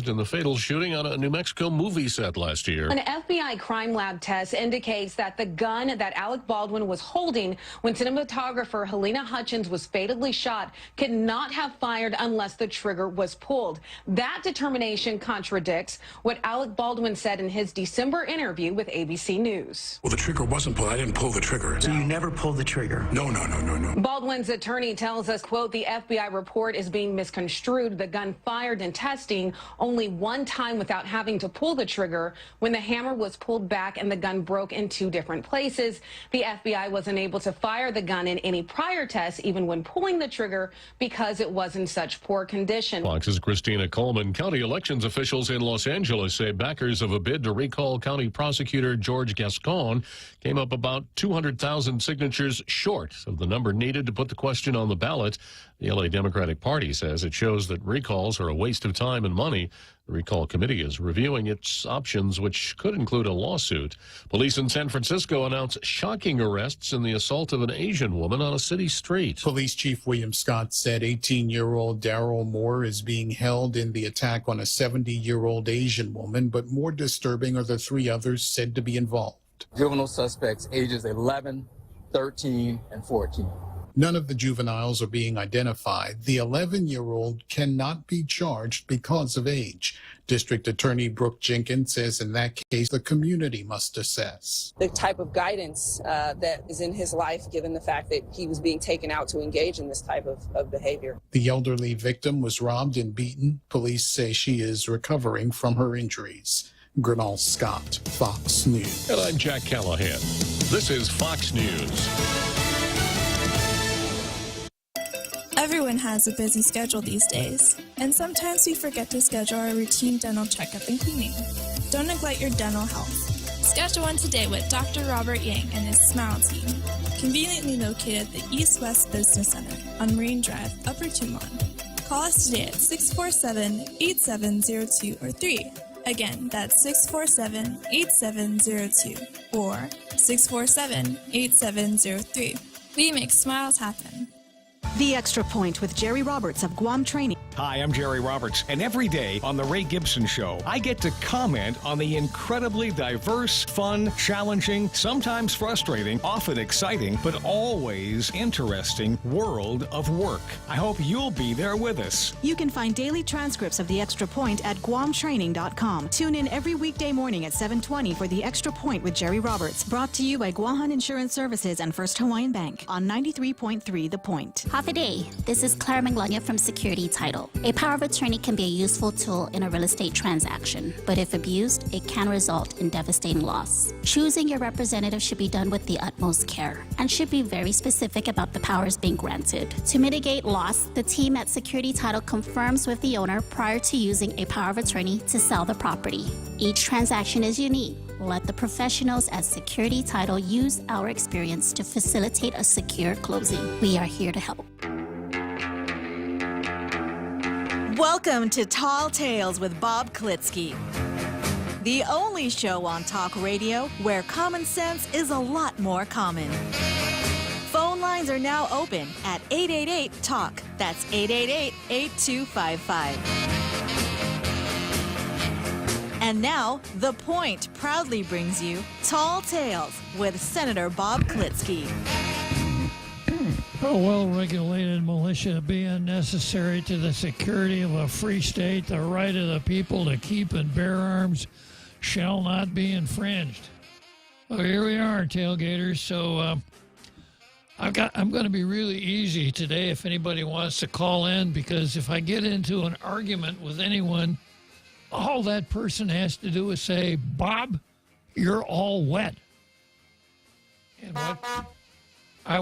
in the fatal shooting on a New Mexico movie set last year. An FBI crime lab test indicates that the gun that Alec Baldwin was holding when cinematographer Helena Hutchins was fatally shot could not have fired unless the trigger was pulled. That determination contradicts what Alec Baldwin said in his December interview with ABC News. Well, the trigger wasn't pulled. I didn't pull the trigger. So you never pulled the trigger? No. Baldwin's attorney tells us, quote, the FBI report is being misconstrued. The gun fired in testing only one time without having to pull the trigger. When the hammer was pulled back and the gun broke in two different places, the FBI wasn't able to fire the gun in any prior tests, even when pulling the trigger, because it was in such poor condition. Fox's Christina Coleman. County elections officials in Los Angeles say backers of a bid to recall County Prosecutor George Gascon came up about 200,000 signatures short of the number needed to put the question on the ballot. The LA Democratic Party says it shows that recalls are a waste of time and money. The recall committee is reviewing its options, which could include a lawsuit. Police in San Francisco announced shocking arrests in the assault of an Asian woman on a city street. Police Chief William Scott said 18-year-old Daryl Moore is being held in the attack on a 70-year-old Asian woman, but more disturbing are the three others said to be involved. Juvenile suspects ages 11, 13, and 14. None of the juveniles are being identified. The 11-year-old cannot be charged because of age. District Attorney Brooke Jenkins says in that case, the community must assess the type of guidance that is in his life, given the fact that he was being taken out to engage in this type of behavior. The elderly victim was robbed and beaten. Police say she is recovering from her injuries. Gernal Scott, Fox News. And I'm Jack Callahan. This is Fox News. Everyone has a busy schedule these days, and sometimes we forget to schedule our routine dental checkup and cleaning. Don't neglect your dental health. Schedule one today with Dr. Robert Yang and his Smile team, conveniently located at the East West Business Center on Marine Drive, Upper Tumon. Call us today at 647-8702 or 3. Again, that's 647-8702 or 647-8703. We make smiles happen. The Extra Point with Jerry Roberts of Guam Training. Hi, I'm Jerry Roberts, and every day on The Ray Gibson Show, I get to comment on the incredibly diverse, fun, challenging, sometimes frustrating, often exciting, but always interesting world of work. I hope you'll be there with us. You can find daily transcripts of The Extra Point at guamtraining.com. Tune in every weekday morning at 7:20 for The Extra Point with Jerry Roberts, brought to you by Guahan Insurance Services and First Hawaiian Bank on 93.3 The Point. Half a day. This is Clara Manglania from Security Title. A power of attorney can be a useful tool in a real estate transaction, but if abused, it can result in devastating loss. Choosing your representative should be done with the utmost care and should be very specific about the powers being granted. To mitigate loss, the team at Security Title confirms with the owner prior to using a power of attorney to sell the property. Each transaction is unique. Let the professionals at Security Title use our experience to facilitate a secure closing. We are here to help. Welcome to Tall Tales with Bob Klitzkie, the only show on talk radio where common sense is a lot more common. Phone lines are now open at 888-TALK. That's 888-8255. And now, The Point proudly brings you Tall Tales with Senator Bob Klitzkie. A well-regulated militia being necessary to the security of a free state, the right of the people to keep and bear arms shall not be infringed. Well, here we are, tailgaters. So I'm going to be really easy today if anybody wants to call in, because if I get into an argument with anyone, all that person has to do is say, Bob, you're all wet. And what? I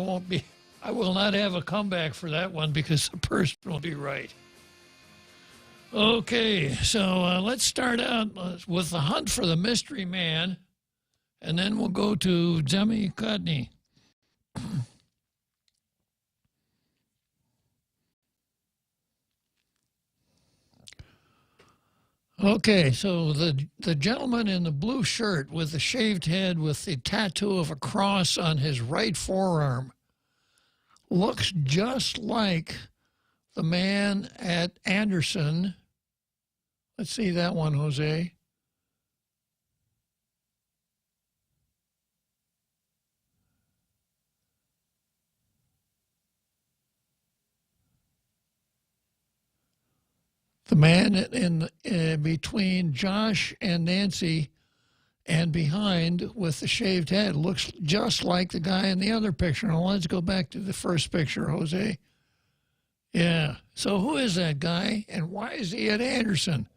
will not have a comeback for that one because the person will be right. Okay, so let's start out with the hunt for the mystery man, and then we'll go to Demi Cudney. Okay, so the gentleman in the blue shirt with the shaved head with the tattoo of a cross on his right forearm looks just like the man at Anderson Let's see that one, Jose. The man in between Josh and Nancy and behind with the shaved head looks just like the guy in the other picture. Now let's go back to the first picture, Jose. Yeah. So who is that guy and why is he at Anderson?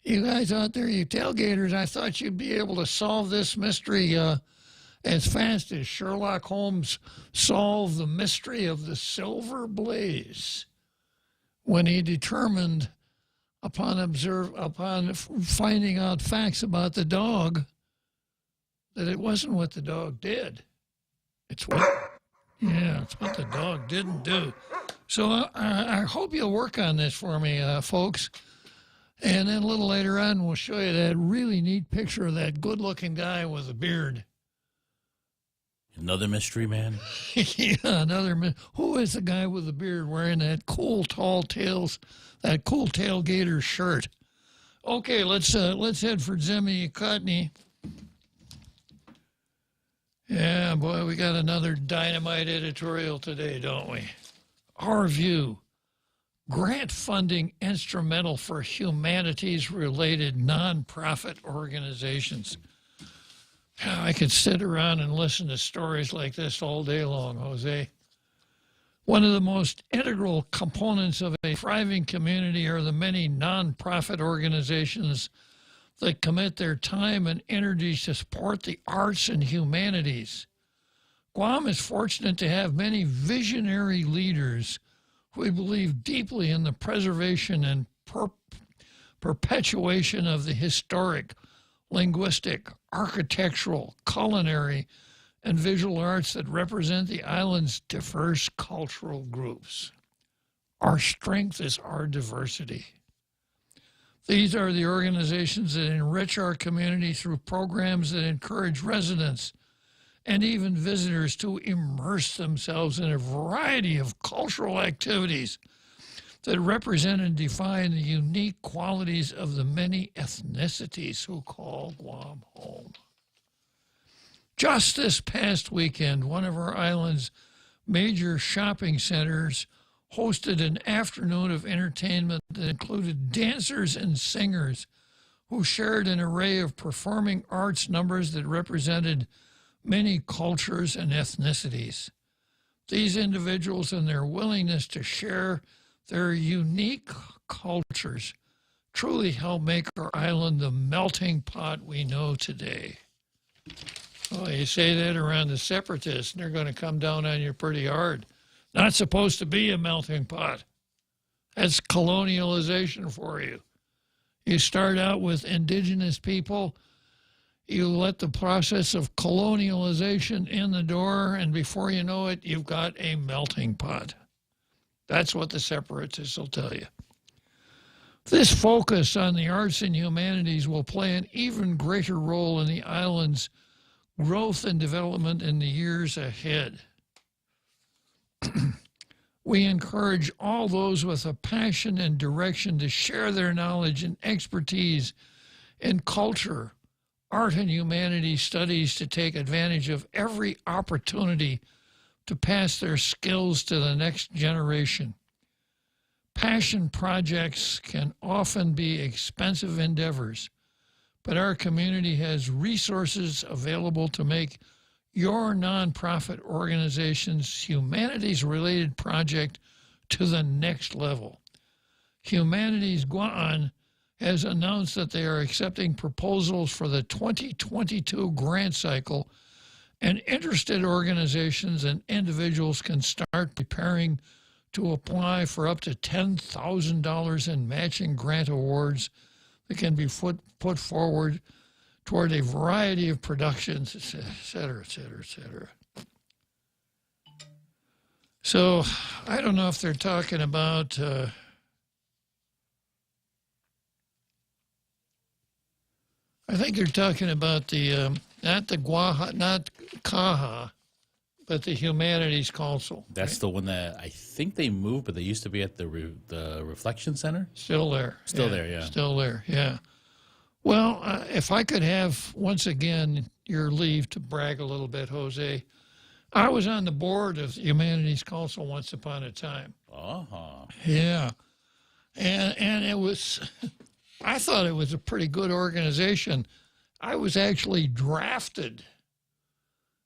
You guys out there, you tailgaters, I thought you'd be able to solve this mystery as fast as Sherlock Holmes solved the mystery of the Silver Blaze when he determined upon finding out facts about the dog that it wasn't what the dog did. It's what the dog didn't do. So I hope you'll work on this for me, folks. And then a little later on, we'll show you that really neat picture of that good-looking guy with a beard. Another mystery man? Yeah, another. Who is the guy with the beard wearing that cool tailgater shirt? Okay, let's head for Jimmy Cotney. Yeah, boy, we got another dynamite editorial today, don't we? Our View. Grant funding instrumental for humanities-related nonprofit organizations. I could sit around and listen to stories like this all day long, Jose. One of the most integral components of a thriving community are the many nonprofit organizations that commit their time and energy to support the arts and humanities. Guam is fortunate to have many visionary leaders who believe deeply in the preservation and perpetuation of the historic, linguistic, architectural, culinary, and visual arts that represent the island's diverse cultural groups. Our strength is our diversity. These are the organizations that enrich our community through programs that encourage residents and even visitors to immerse themselves in a variety of cultural activities that represent and define the unique qualities of the many ethnicities who call Guam home. Just this past weekend, one of our island's major shopping centers hosted an afternoon of entertainment that included dancers and singers who shared an array of performing arts numbers that represented many cultures and ethnicities. These individuals and their willingness to share their unique cultures truly help make our island the melting pot we know today. Well, you say that around the separatists, and they're going to come down on you pretty hard. Not supposed to be a melting pot. That's colonialization for you. You start out with indigenous people, you let the process of colonialization in the door, and before you know it, you've got a melting pot. That's what the separatists will tell you. This focus on the arts and humanities will play an even greater role in the island's growth and development in the years ahead. We encourage all those with a passion and direction to share their knowledge and expertise in culture, art and humanities studies, to take advantage of every opportunity to pass their skills to the next generation. Passion projects can often be expensive endeavors, but our community has resources available to make your nonprofit organization's humanities-related project to the next level. Humanities Guam has announced that they are accepting proposals for the 2022 grant cycle, and interested organizations and individuals can start preparing to apply for up to $10,000 in matching grant awards that can be put forward toward a variety of productions, et cetera, et cetera, et cetera. So I don't know if they're talking about I think they're talking about the not Kaha, but the Humanities Council. That's the one that I think they moved, but they used to be at the Reflection Center. Still there. Still there, yeah. Still there, yeah. Well, if I could have, once again, your leave to brag a little bit, Jose. I was on the board of the Humanities Council once upon a time. Uh-huh. Yeah. And it was, I thought it was a pretty good organization. I was actually drafted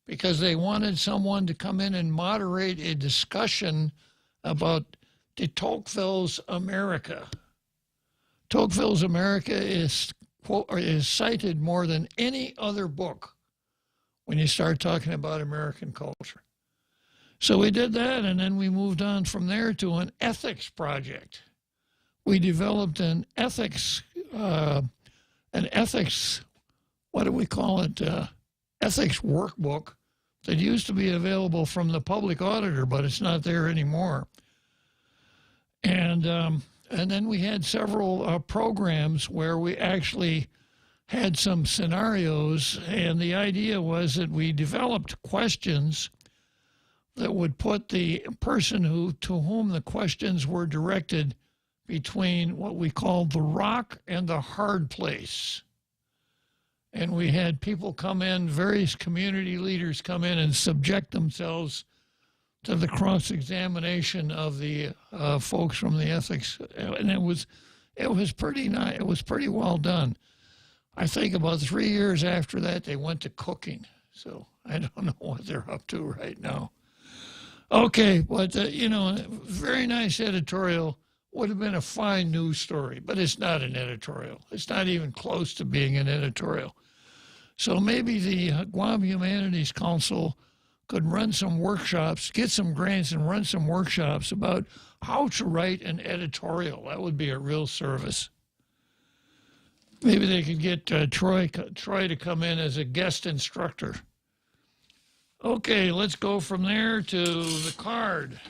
because they wanted someone to come in and moderate a discussion about de Tocqueville's America. Tocqueville's America is cited more than any other book when you start talking about American culture. So we did that, and then we moved on from there to an ethics project. We developed an ethics, what do we call it, ethics workbook that used to be available from the public auditor, but it's not there anymore. And then we had several programs where we actually had some scenarios, and the idea was that we developed questions that would put the person to whom the questions were directed between what we called the rock and the hard place. And we had people come in, various community leaders come in and subject themselves to the cross-examination of the folks from the ethics, and it was pretty nice. It was pretty well done. I think about 3 years after that, they went to cooking. So I don't know what they're up to right now. Okay, but very nice editorial. Would have been a fine news story, but it's not an editorial. It's not even close to being an editorial. So maybe the Guam Humanities Council could run some workshops, get some grants and run some workshops about how to write an editorial. That would be a real service. Maybe they could get Troy to come in as a guest instructor. Okay, let's go from there to the card.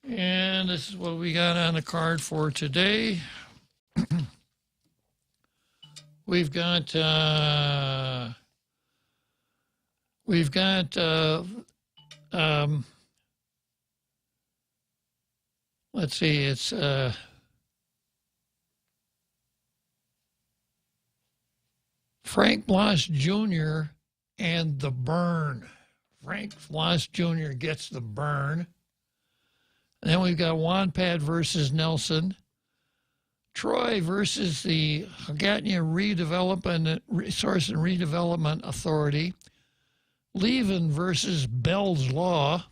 And this is what we got on the card for today. We've got let's see, it's Frank Bloss Jr. and the burn. Frank Bloss Jr. gets the burn. And then we've got Wanpad versus Nelson. Troy versus the Hagatna Resource and Redevelopment Authority. Leven versus Bell's Law.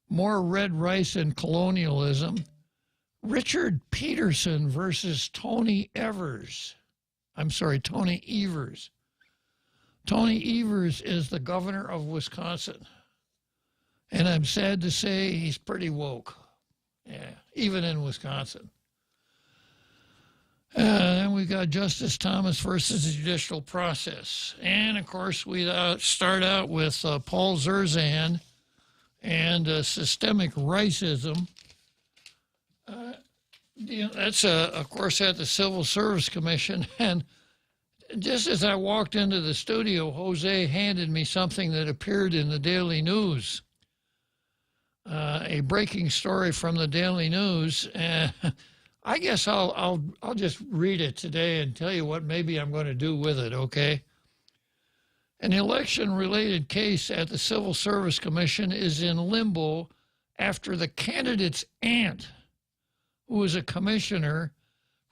More red rice and colonialism. Richard Peterson versus Tony Evers. Tony Evers. Tony Evers is the governor of Wisconsin. And I'm sad to say he's pretty woke. Yeah, even in Wisconsin. Then we've got Justice Thomas versus the judicial process. And, of course, we start out with Paul Zerzan and systemic racism. That's, of course, at the Civil Service Commission. And just as I walked into the studio, Jose handed me something that appeared in the Daily News. A breaking story from the Daily News. I guess I'll just read it today and tell you what maybe I'm going to do with it, okay? An election-related case at the Civil Service Commission is in limbo after the candidate's aunt, who is a commissioner,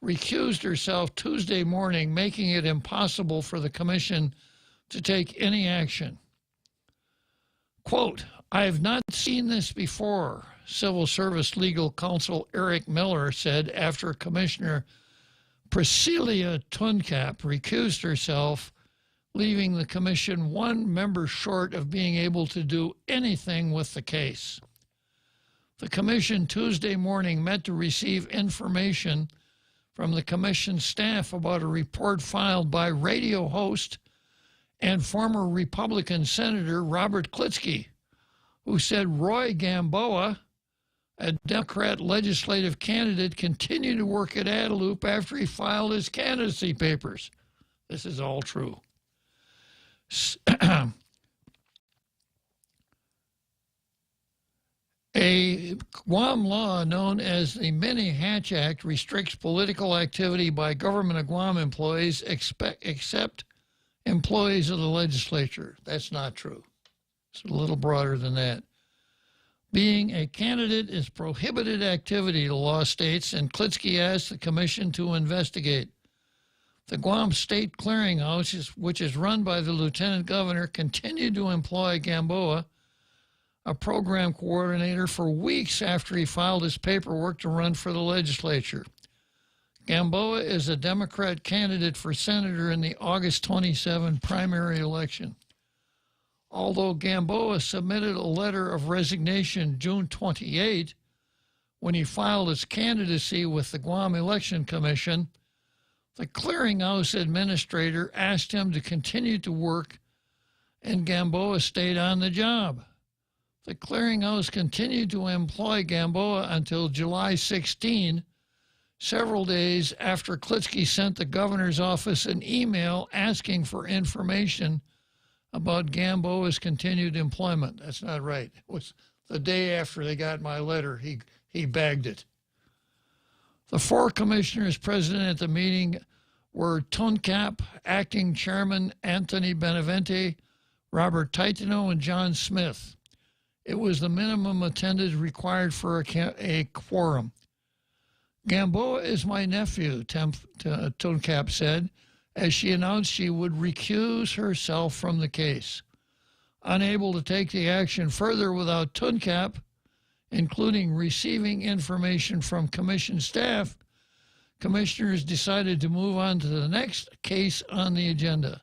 recused herself Tuesday morning, making it impossible for the commission to take any action. Quote, "I have not seen this before," Civil Service Legal Counsel Eric Miller said after Commissioner Priscilla Tuncap recused herself, leaving the commission one member short of being able to do anything with the case. The commission Tuesday morning met to receive information from the commission staff about a report filed by radio host and former Republican Senator Robert Klitzkie, who said Roy Gamboa, a Democrat legislative candidate, continued to work at Adelup after he filed his candidacy papers. This is all true. A Guam law known as the Mini-Hatch Act restricts political activity by government of Guam employees except employees of the legislature. That's not true. It's a little broader than that. Being a candidate is prohibited activity, the law states, and Klitzkie asked the commission to investigate. The Guam State Clearinghouse, which is run by the lieutenant governor, continued to employ Gamboa, a program coordinator, for weeks after he filed his paperwork to run for the legislature. Gamboa is a Democrat candidate for senator in the August 27 primary election. Although Gamboa submitted a letter of resignation June 28, when he filed his candidacy with the Guam Election Commission, the clearinghouse administrator asked him to continue to work, and Gamboa stayed on the job. The clearinghouse continued to employ Gamboa until July 16, several days after Klitzkie sent the governor's office an email asking for information about Gamboa's continued employment. That's not right. It was the day after they got my letter. He bagged it. The four commissioners present at the meeting were TUNCAP acting chairman Anthony Benavente, Robert Titano, and John Smith. It was the minimum attendance required for a quorum. Gamboa is my nephew, TUNCAP said, as she announced she would recuse herself from the case. Unable to take the action further without TUNCAP, including receiving information from commission staff, commissioners decided to move on to the next case on the agenda.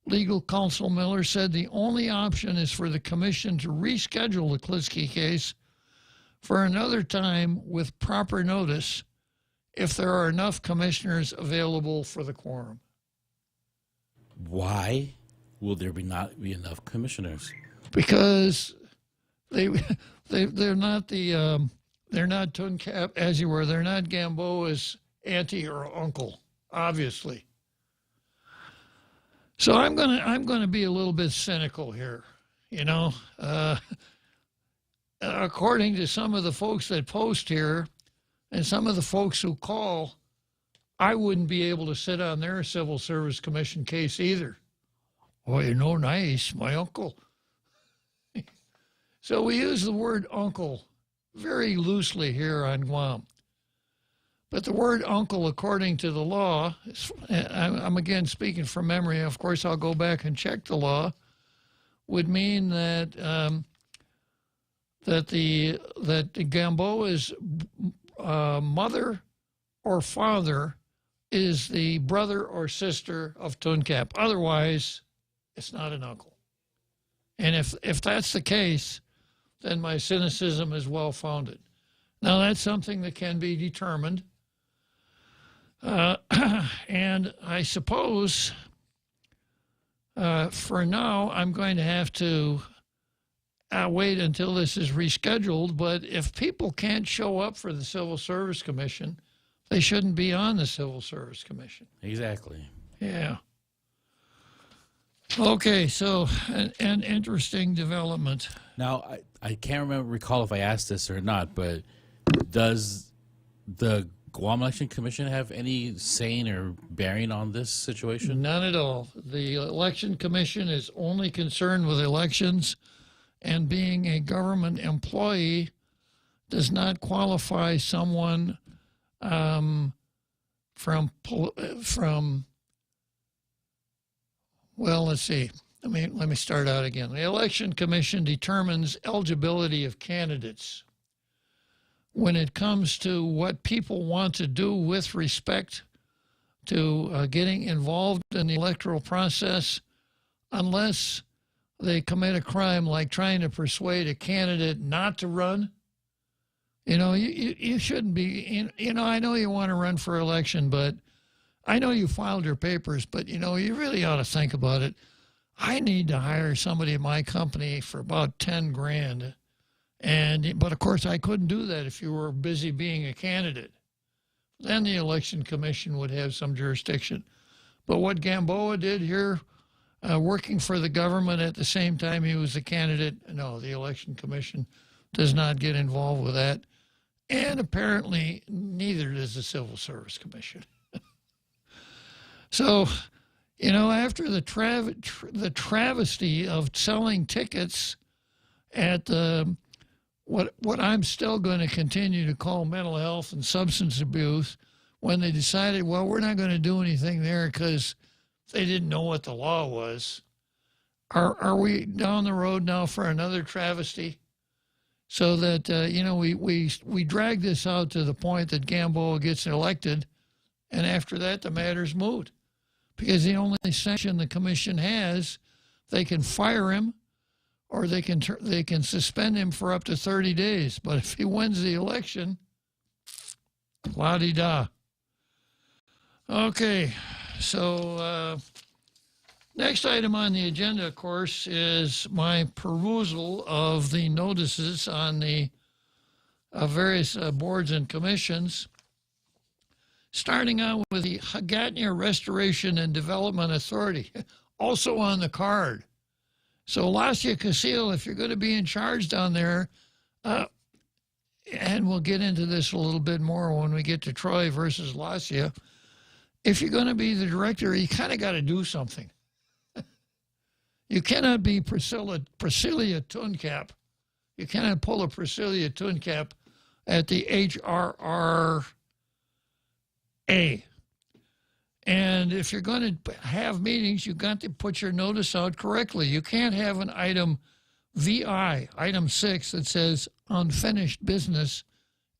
Legal counsel Miller said the only option is for the commission to reschedule the Klitzkie case for another time with proper notice if there are enough commissioners available for the quorum. Why will there not be enough commissioners? Because they're not they're not TUNCAP, as you were. They're not Gamboa's auntie or uncle, obviously. So I'm gonna be a little bit cynical here, you know. According to some of the folks that post here, and some of the folks who call, I wouldn't be able to sit on their Civil Service Commission case either. Oh, you're no nice, my uncle. So we use the word uncle very loosely here on Guam. But the word uncle, according to the law, I'm again speaking from memory, of course I'll go back and check the law, would mean that that Gamboa's mother or father is the brother or sister of TUNCAP. Otherwise, it's not an uncle. And if that's the case, then my cynicism is well-founded. Now, that's something that can be determined. And I suppose for now, I'm going to have to wait until this is rescheduled. But if people can't show up for the Civil Service Commission, they shouldn't be on the Civil Service Commission. Exactly. Yeah. Okay, so an interesting development. Now, I can't recall if I asked this or not, but does the Guam Election Commission have any saying or bearing on this situation? None at all. The Election Commission is only concerned with elections, and being a government employee does not qualify someone well, let's see. Let me start out again. The Election Commission determines eligibility of candidates. When it comes to what people want to do with respect to getting involved in the electoral process, unless they commit a crime like trying to persuade a candidate not to run, you shouldn't be, I know you want to run for election, but I know you filed your papers, but, you really ought to think about it. I need to hire somebody in my company for about 10 grand. But of course, I couldn't do that if you were busy being a candidate. Then the Election Commission would have some jurisdiction. But what Gamboa did here, working for the government at the same time he was a candidate, no, the Election Commission does not get involved with that. And apparently neither does the Civil Service Commission. So, you know, after the travesty of selling tickets at what I'm still going to continue to call mental health and substance abuse, when they decided, well, we're not going to do anything there because they didn't know what the law was. Are we down the road now for another travesty? So that, you know, we drag this out to the point that Gamboa gets elected, and after that the matter's moot. Because the only sanction the commission has, they can fire him or they can suspend him for up to 30 days. But if he wins the election, la-di-da. Okay, so next item on the agenda, of course, is my perusal of the notices on the various boards and commissions, starting out with the Hagatnia Restoration and Development Authority, also on the card. So, Lassia Casil, if you're going to be in charge down there, and we'll get into this a little bit more when we get to Troy versus Lassia, if you're going to be the director, you kind of got to do something. You cannot be Priscilla Tuncap. You cannot pull a Priscilla Tuncap at the HRRA. And if you're going to have meetings, you've got to put your notice out correctly. You can't have an item VI, item 6, that says unfinished business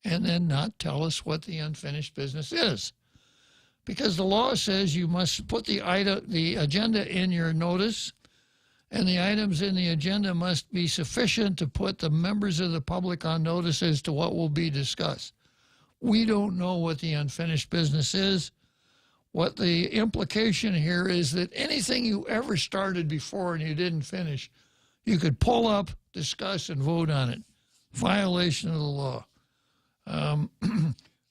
and then not tell us what the unfinished business is. Because the law says you must put the agenda in your notice, and the items in the agenda must be sufficient to put the members of the public on notice as to what will be discussed. We don't know what the unfinished business is. What the implication here is that anything you ever started before and you didn't finish, you could pull up, discuss, and vote on it. Violation of the law.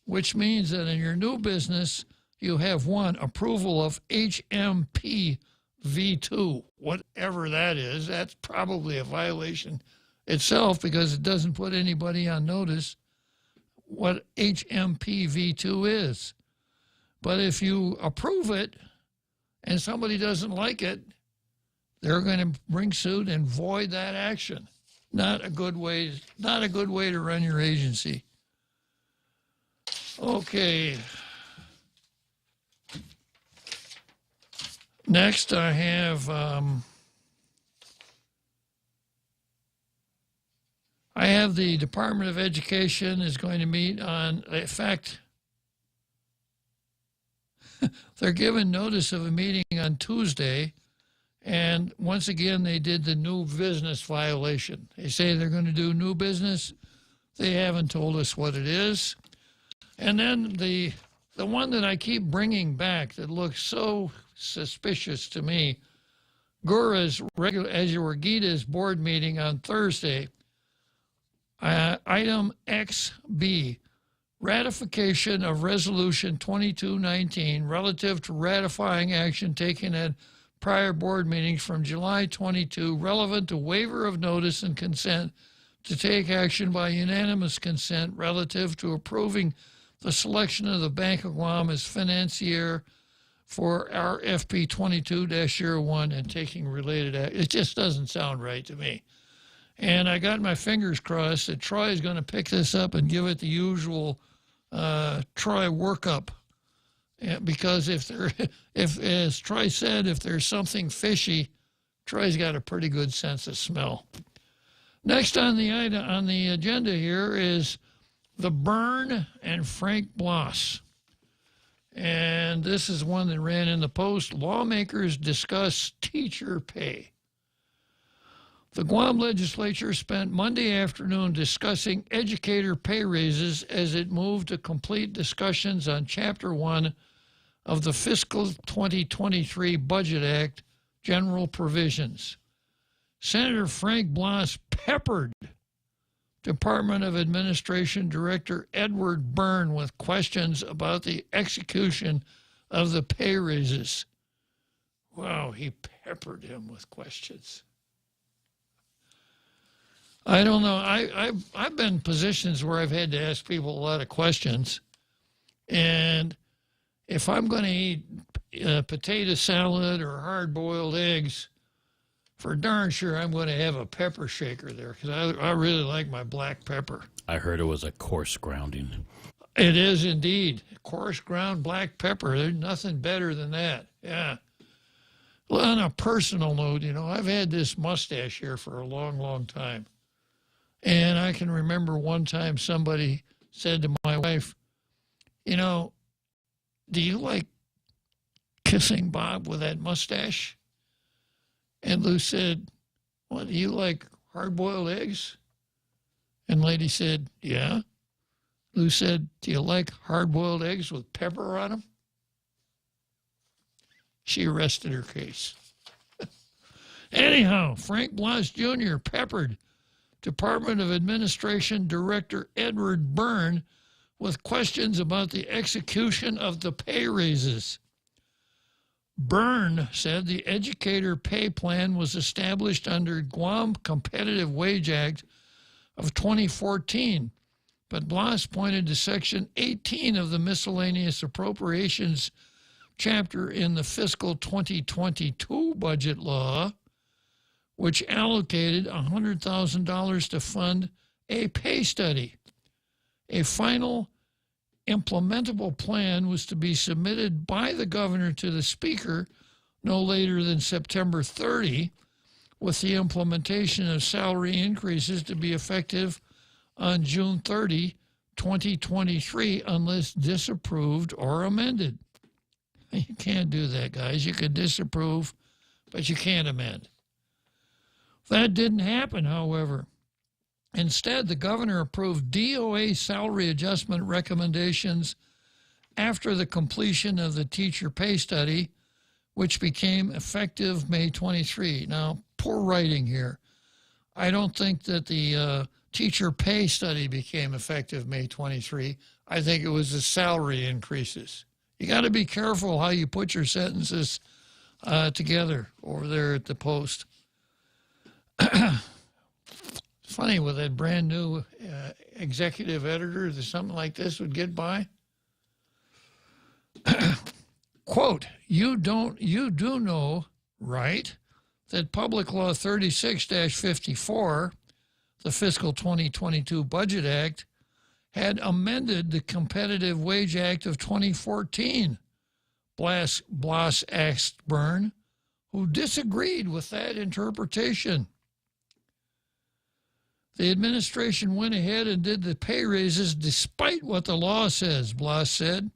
Which means that in your new business, you have one, approval of HMP V2, whatever that is. That's probably a violation itself because it doesn't put anybody on notice what HMP V2 is. But if you approve it and somebody doesn't like it, they're going to bring suit and void that action. Not a good way to run your agency. Okay. Next, I have the Department of Education is going to meet on, in fact, they're given notice of a meeting on Tuesday, and once again, they did the new business violation. They say they're going to do new business. They haven't told us what it is. And then the one that I keep bringing back that looks so suspicious to me, Gura's Gita's board meeting on Thursday, item XB, ratification of Resolution 2219 relative to ratifying action taken at prior board meetings from July 22 relevant to waiver of notice and consent to take action by unanimous consent relative to approving the selection of the Bank of Guam as financier for our FP 22-01 and taking related action. It just doesn't sound right to me. And I got my fingers crossed that Troy is going to pick this up and give it the usual Troy workup. Because if as Troy said, if there's something fishy, Troy's got a pretty good sense of smell. Next on the agenda here is the Byrne and Frank Bloss. And this is one that ran in the Post. Lawmakers discuss teacher pay. The Guam legislature spent Monday afternoon discussing educator pay raises as it moved to complete discussions on Chapter 1 of the Fiscal 2023 Budget Act general provisions. Senator Frank Bloss peppered Department of Administration Director Edward Byrne with questions about the execution of the pay raises. Wow, he peppered him with questions. I don't know. I've been in positions where I've had to ask people a lot of questions. And if I'm going to eat potato salad or hard-boiled eggs, for darn sure I'm going to have a pepper shaker there because I really like my black pepper. I heard it was a coarse grounding. It is indeed. Coarse ground black pepper. There's nothing better than that. Yeah. Well, on a personal note, I've had this mustache here for a long, long time. And I can remember one time somebody said to my wife, do you like kissing Bob with that mustache? And Lou said, well, do you like hard-boiled eggs? And lady said, yeah. Lou said, do you like hard-boiled eggs with pepper on them? She rested her case. Anyhow, Frank Blas Jr. peppered Department of Administration Director Edward Byrne with questions about the execution of the pay raises. Byrne said the educator pay plan was established under Guam Competitive Wage Act of 2014, but Blas pointed to Section 18 of the Miscellaneous Appropriations chapter in the fiscal 2022 budget law, which allocated $100,000 to fund a pay study. A final implementable plan was to be submitted by the governor to the speaker no later than September 30, with the implementation of salary increases to be effective on June 30, 2023, unless disapproved or amended. You can't do that, guys. You can disapprove, but you can't amend. That didn't happen, however. Instead, the governor approved DOA salary adjustment recommendations after the completion of the teacher pay study, which became effective May 23. Now, poor writing here. I don't think that the teacher pay study became effective May 23. I think it was the salary increases. You got to be careful how you put your sentences together over there at the Post. It's funny with that brand new executive editor that something like this would get by. Quote, you do know, right, that Public Law 36-54, the fiscal 2022 Budget Act, had amended the Competitive Wage Act of 2014. Blas asked Byrne, who disagreed with that interpretation. The administration went ahead and did the pay raises despite what the law says, Blas said.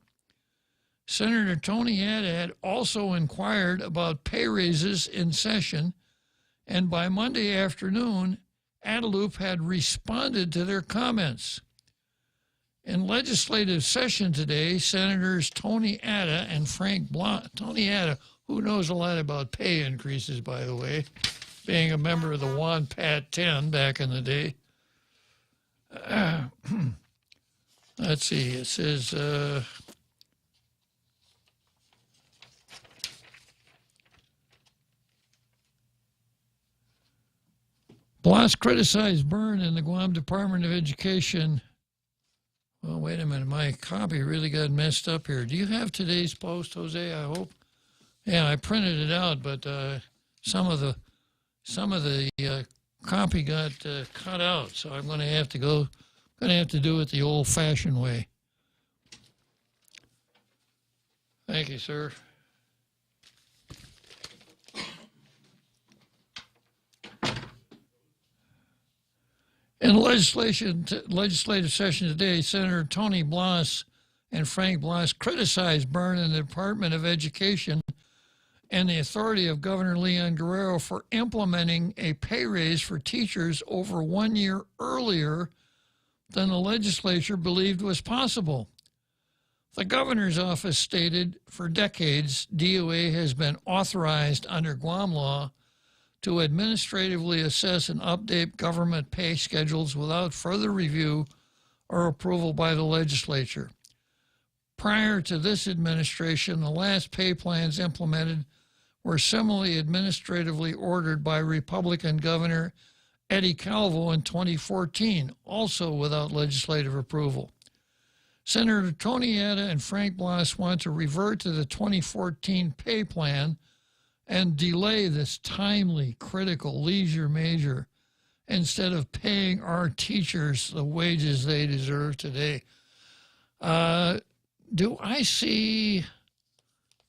Senator Tony Atta had also inquired about pay raises in session, and by Monday afternoon, Adelup had responded to their comments. In legislative session today, Senators Tony Atta and Frank Blas, Tony Atta, who knows a lot about pay increases, by the way, being a member of the Juan Pat 10 back in the day. Let's see, it says, Blas criticized Byrne and the Guam Department of Education. Well, wait a minute, my copy really got messed up here. Do you have today's Post, Jose, I hope? Yeah, I printed it out, but some of the copy got cut out, so I'm going to have to do it the old-fashioned way. Thank you, sir. In legislative session today, Senator Tony Blas and Frank Blas criticized Byrne and the Department of Education and the authority of Governor Leon Guerrero for implementing a pay raise for teachers over 1 year earlier than the legislature believed was possible. The governor's office stated, for decades, DOA has been authorized under Guam law to administratively assess and update government pay schedules without further review or approval by the legislature. Prior to this administration, the last pay plans implemented were similarly administratively ordered by Republican Governor Eddie Calvo in 2014, also without legislative approval. Senator Tony Atta and Frank Blas want to revert to the 2014 pay plan and delay this timely, critical leisure measure instead of paying our teachers the wages they deserve today. Do I see,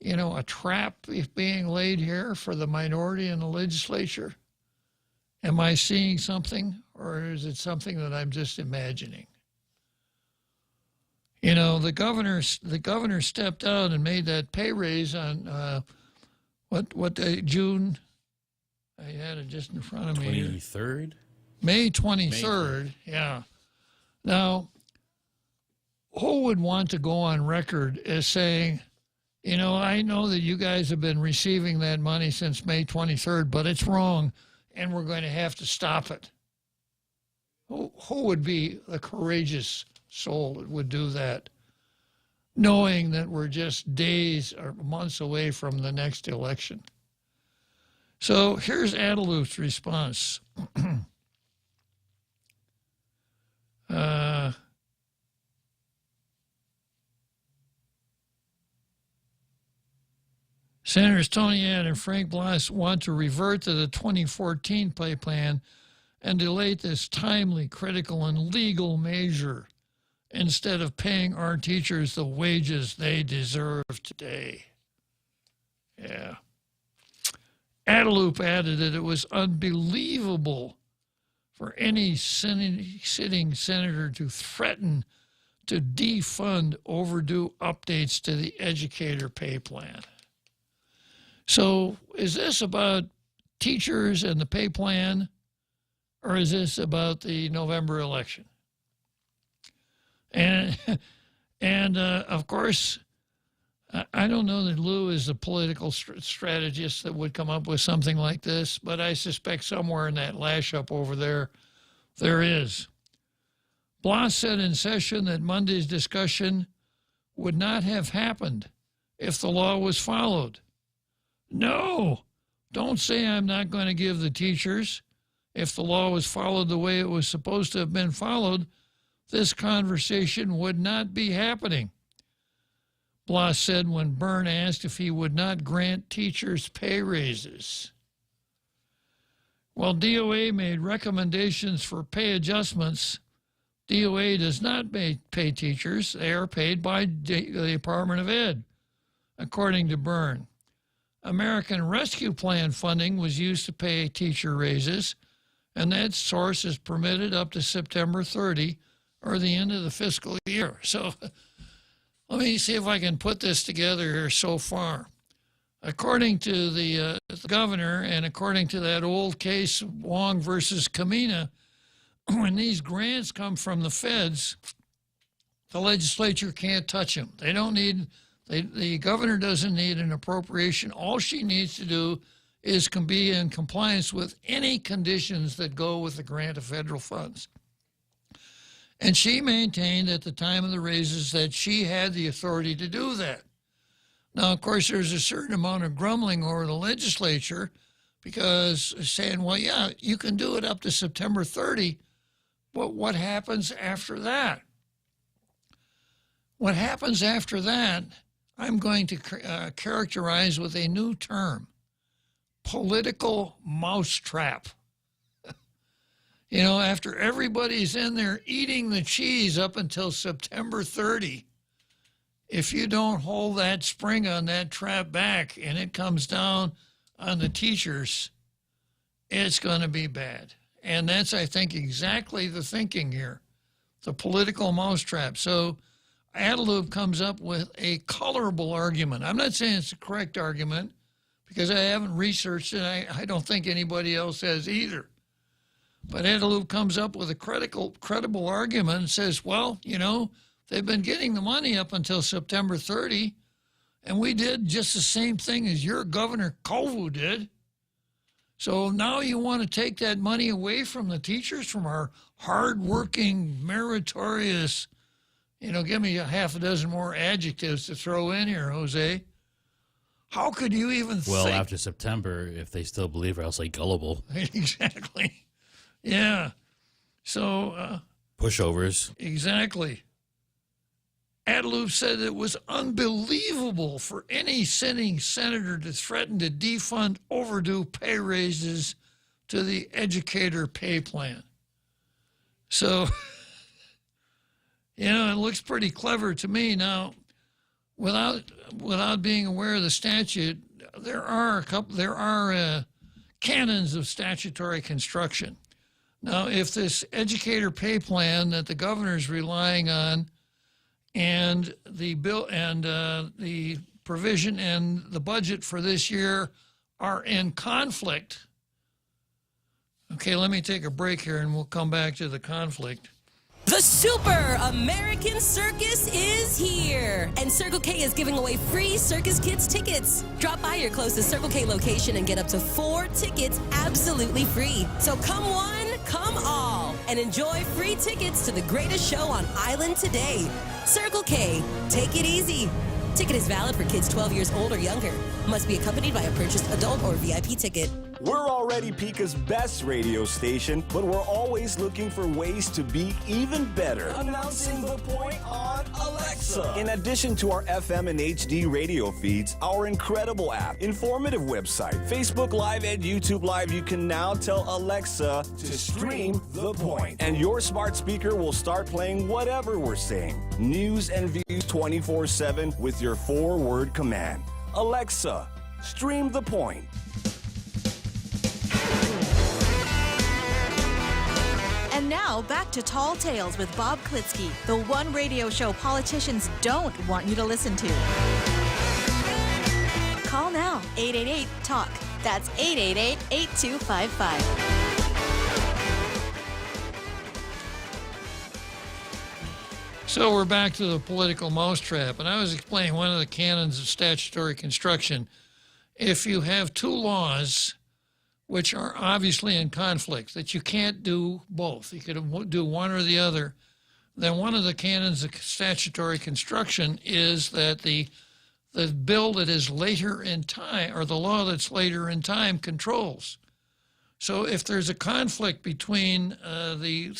a trap being laid here for the minority in the legislature? Am I seeing something, or is it something that I'm just imagining? The governor stepped out and made that pay raise on what day? June. I had it just in front of me. 23rd? May 23rd. Yeah. Now, who would want to go on record as saying, I know that you guys have been receiving that money since May 23rd, but it's wrong, and we're going to have to stop it. Who would be the courageous soul that would do that, knowing that we're just days or months away from the next election? So here's Adaloop's response. Senators Tony Atta and Frank Blas want to revert to the 2014 pay plan and delay this timely, critical, and legal measure instead of paying our teachers the wages they deserve today. Yeah. Adaloop added that it was unbelievable for any sitting senator to threaten to defund overdue updates to the educator pay plan. So is this about teachers and the pay plan, or is this about the November election? And of course, I don't know that Lou is a political strategist that would come up with something like this, but I suspect somewhere in that lash-up over there is. Blas said in session that Monday's discussion would not have happened if the law was followed. No, don't say I'm not going to give the teachers. If the law was followed the way it was supposed to have been followed, this conversation would not be happening. Blas said when Byrne asked if he would not grant teachers pay raises. While DOA made recommendations for pay adjustments, DOA does not pay teachers. They are paid by the Department of Ed, according to Byrne. American Rescue Plan funding was used to pay teacher raises, and that source is permitted up to September 30 or the end of the fiscal year. So let me see if I can put this together here so far. According to the governor and according to that old case, Wong versus Kamina, when these grants come from the feds, the legislature can't touch them. They don't need... The governor doesn't need an appropriation. All she needs to do is be in compliance with any conditions that go with the grant of federal funds. And she maintained at the time of the raises that she had the authority to do that. Now, of course, there's a certain amount of grumbling over the legislature because saying, well, yeah, you can do it up to September 30, but what happens after that? What happens after that, I'm going to characterize with a new term, political mousetrap. After everybody's in there eating the cheese up until September 30, if you don't hold that spring on that trap back and it comes down on the teachers, it's going to be bad. And that's, I think, exactly the thinking here, the political mousetrap. So Adaloop comes up with a colorable argument. I'm not saying it's a correct argument because I haven't researched it. I don't think anybody else has either. But Adaloop comes up with a credible argument and says, well, they've been getting the money up until September 30, and we did just the same thing as your Governor Kovu did. So now you want to take that money away from the teachers, from our hardworking, meritorious, give me a half a dozen more adjectives to throw in here, Jose. How could you even Well, think? after September, if they still believe her, I'll say gullible. Exactly. Yeah. So, Pushovers. exactly. Adelup said it was unbelievable for any sitting senator to threaten to defund overdue pay raises to the educator pay plan. So, it looks pretty clever to me. Now, without being aware of the statute, there are canons of statutory construction. Now, if this educator pay plan that the governor is relying on and the bill and the provision and the budget for this year are in conflict. Okay, let me take a break here and we'll come back to the conflict. The Super American Circus is here, and Circle K is giving away free Circus Kids tickets. Drop by your closest Circle K location and get up to 4 tickets absolutely free. So come one, come all, and enjoy free tickets to the greatest show on Island today. Circle K, take it easy. Ticket is valid for kids 12 years old or younger. Must be accompanied by a purchased adult or VIP ticket. We're already Pika's best radio station, but we're always looking for ways to be even better. Announcing the point on Alexa. In addition to our FM and HD radio feeds, our incredible app, informative website, Facebook Live, and YouTube Live, you can now tell Alexa to stream The Point. And your smart speaker will start playing whatever we're saying. News and views 24/7 with your 4-word command. Alexa, stream The Point. And now, back to Tall Tales with Bob Klitzkie, the one radio show politicians don't want you to listen to. Call now, 888-TALK. That's 888-8255. So we're back to the political mousetrap, and I was explaining one of the canons of statutory construction. If you have two laws which are obviously in conflict, that you can't do both, you could do one or the other, then one of the canons of statutory construction is that the bill that is later in time, or the law that's later in time, controls. So if there's a conflict between the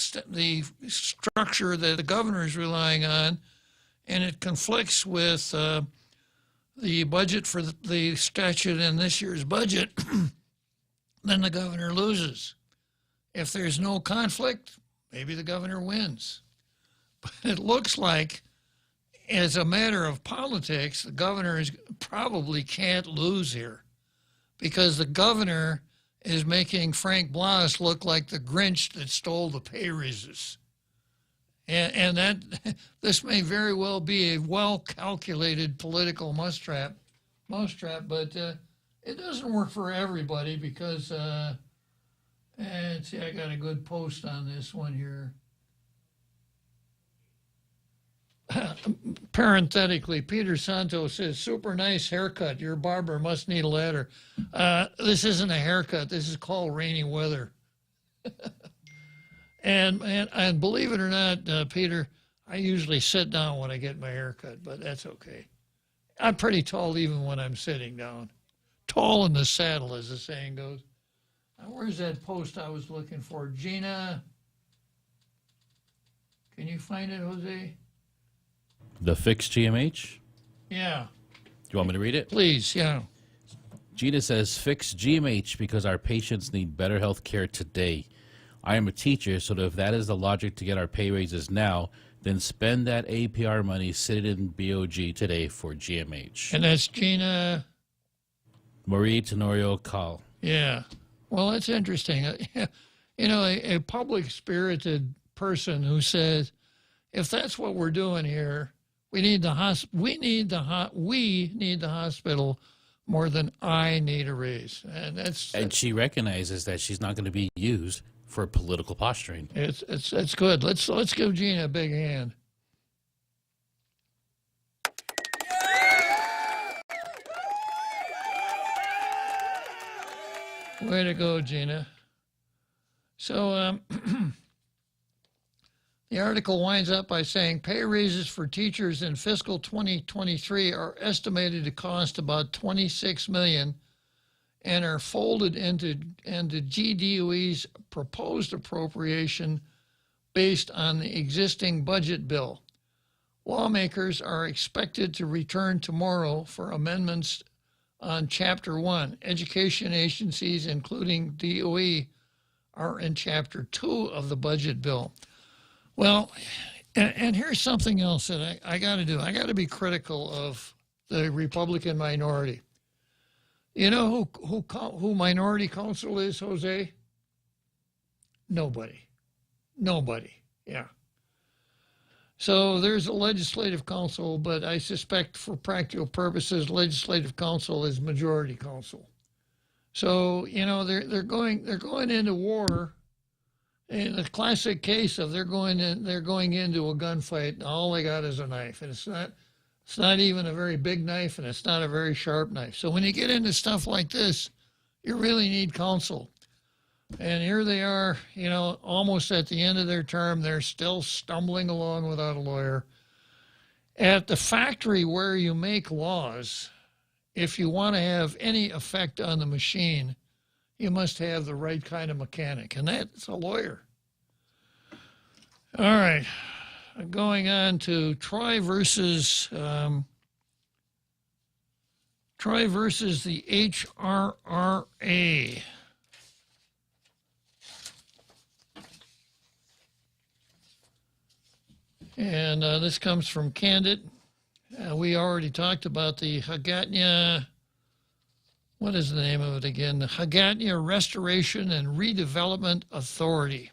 structure that the governor is relying on, and it conflicts with the budget for the statute in this year's budget, then the governor loses. If there's no conflict, maybe the governor wins. But it looks like, as a matter of politics, the governor probably can't lose here, because the governor is making Frank Blas look like the Grinch that stole the pay raises. And that this may very well be a well-calculated political mousetrap, but it doesn't work for everybody because, see, I got a good post on this one here. Parenthetically, Peter Santos says, super nice haircut. Your barber must need a ladder. This isn't a haircut. This is called rainy weather. and believe it or not, Peter, I usually sit down when I get my haircut, but that's okay. I'm pretty tall even when I'm sitting down. Tall in the saddle, as the saying goes. Now, where's that post I was looking for? Gina, can you find it, Jose? The Fix GMH? Yeah. Do you want me to read it? Please, yeah. Gina says, fix GMH because our patients need better health care today. I am a teacher, so if that is the logic to get our pay raises now, then spend that APR money sitting in BOG today for GMH. And that's Gina? Marie Tenorio Call. Yeah. Well, that's interesting. You know, a public-spirited person who says, if that's what we're doing here, we need the hospital more than I need a raise. And she recognizes that she's not going to be used for political posturing. It's good. Let's give Gina a big hand. Way to go, Gina. So The article winds up by saying pay raises for teachers in fiscal 2023 are estimated to cost about $26 million and are folded into GDOE's proposed appropriation based on the existing budget bill. Lawmakers are expected to return tomorrow for amendments on Chapter 1. Education agencies, including DOE, are in Chapter 2 of the budget bill. Well, and here's something else that I got to do. I got to be critical of the Republican minority. You know who minority counsel is, Jose? Nobody. Yeah. So there's a legislative council, but I suspect for practical purposes, legislative council is majority council. So, you know, they're going into war in the classic case of they're going into a gunfight and all they got is a knife. And it's not even a very big knife and it's not a very sharp knife. So when you get into stuff like this, you really need counsel. And here they are, you know, almost at the end of their term. They're still stumbling along without a lawyer. At the factory where you make laws, if you want to have any effect on the machine, you must have the right kind of mechanic, and that's a lawyer. All right, going on to Troy versus the HRRA. And this comes from Candid. We already talked about the Hagatna, what is the name of it again? The Hagatna Restoration and Redevelopment Authority.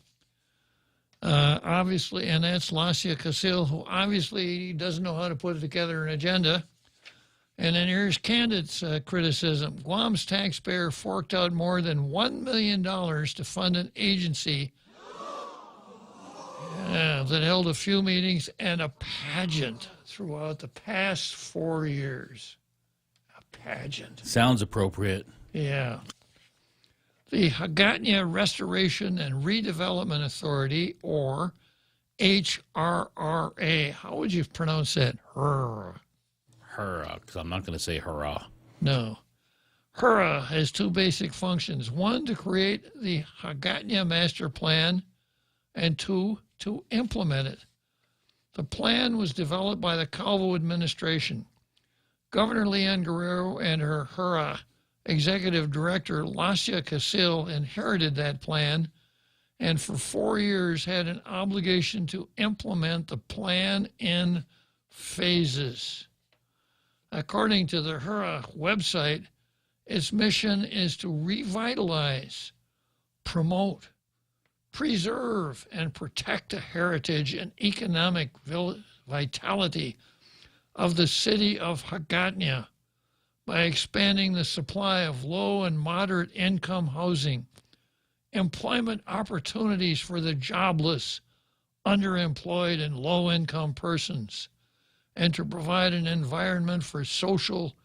Obviously, and that's Lasia Kasil, who obviously doesn't know how to put together an agenda. And then here's Candid's criticism. Guam's taxpayer forked out more than $1 million to fund an agency that held a few meetings and a pageant throughout the past 4 years. A pageant. Sounds appropriate. Yeah. The Hagatna Restoration and Redevelopment Authority, or HRRA. How would you pronounce that? Hurrah. Hurrah, because I'm not going to say hurrah. No. HRRA has two basic functions. One, to create the Hagatna Master Plan, and two, to implement it. The plan was developed by the Calvo administration. Governor Leanne Guerrero and her HRRA Executive Director Lasia Kasil inherited that plan and for 4 years had an obligation to implement the plan in phases. According to the HRRA website, its mission is to revitalize, promote, preserve, and protect the heritage and economic vitality of the city of Hagatna by expanding the supply of low and moderate income housing, employment opportunities for the jobless, underemployed, and low-income persons, and to provide an environment for social,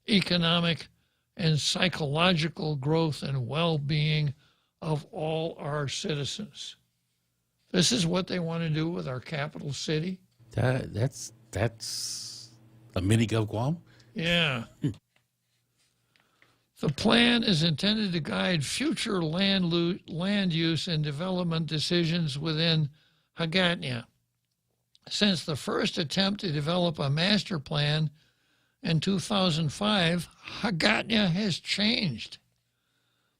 economic, and psychological growth and well-being of all our citizens. This is what they want to do with our capital city. That's a mini Gov Guam? Yeah. The plan is intended to guide future land use and development decisions within Hagatna. Since the first attempt to develop a master plan in 2005, Hagatna has changed.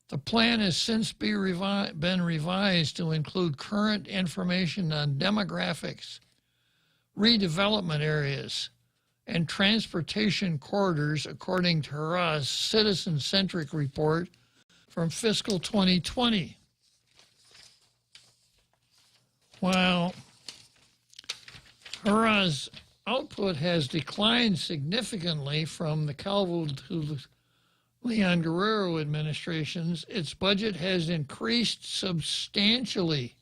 The plan has since been revised to include current information on demographics, redevelopment areas, and transportation corridors, according to HRRA's citizen-centric report from fiscal 2020. While HRRA's output has declined significantly from the Calvo to Leon Guerrero administrations, its budget has increased substantially.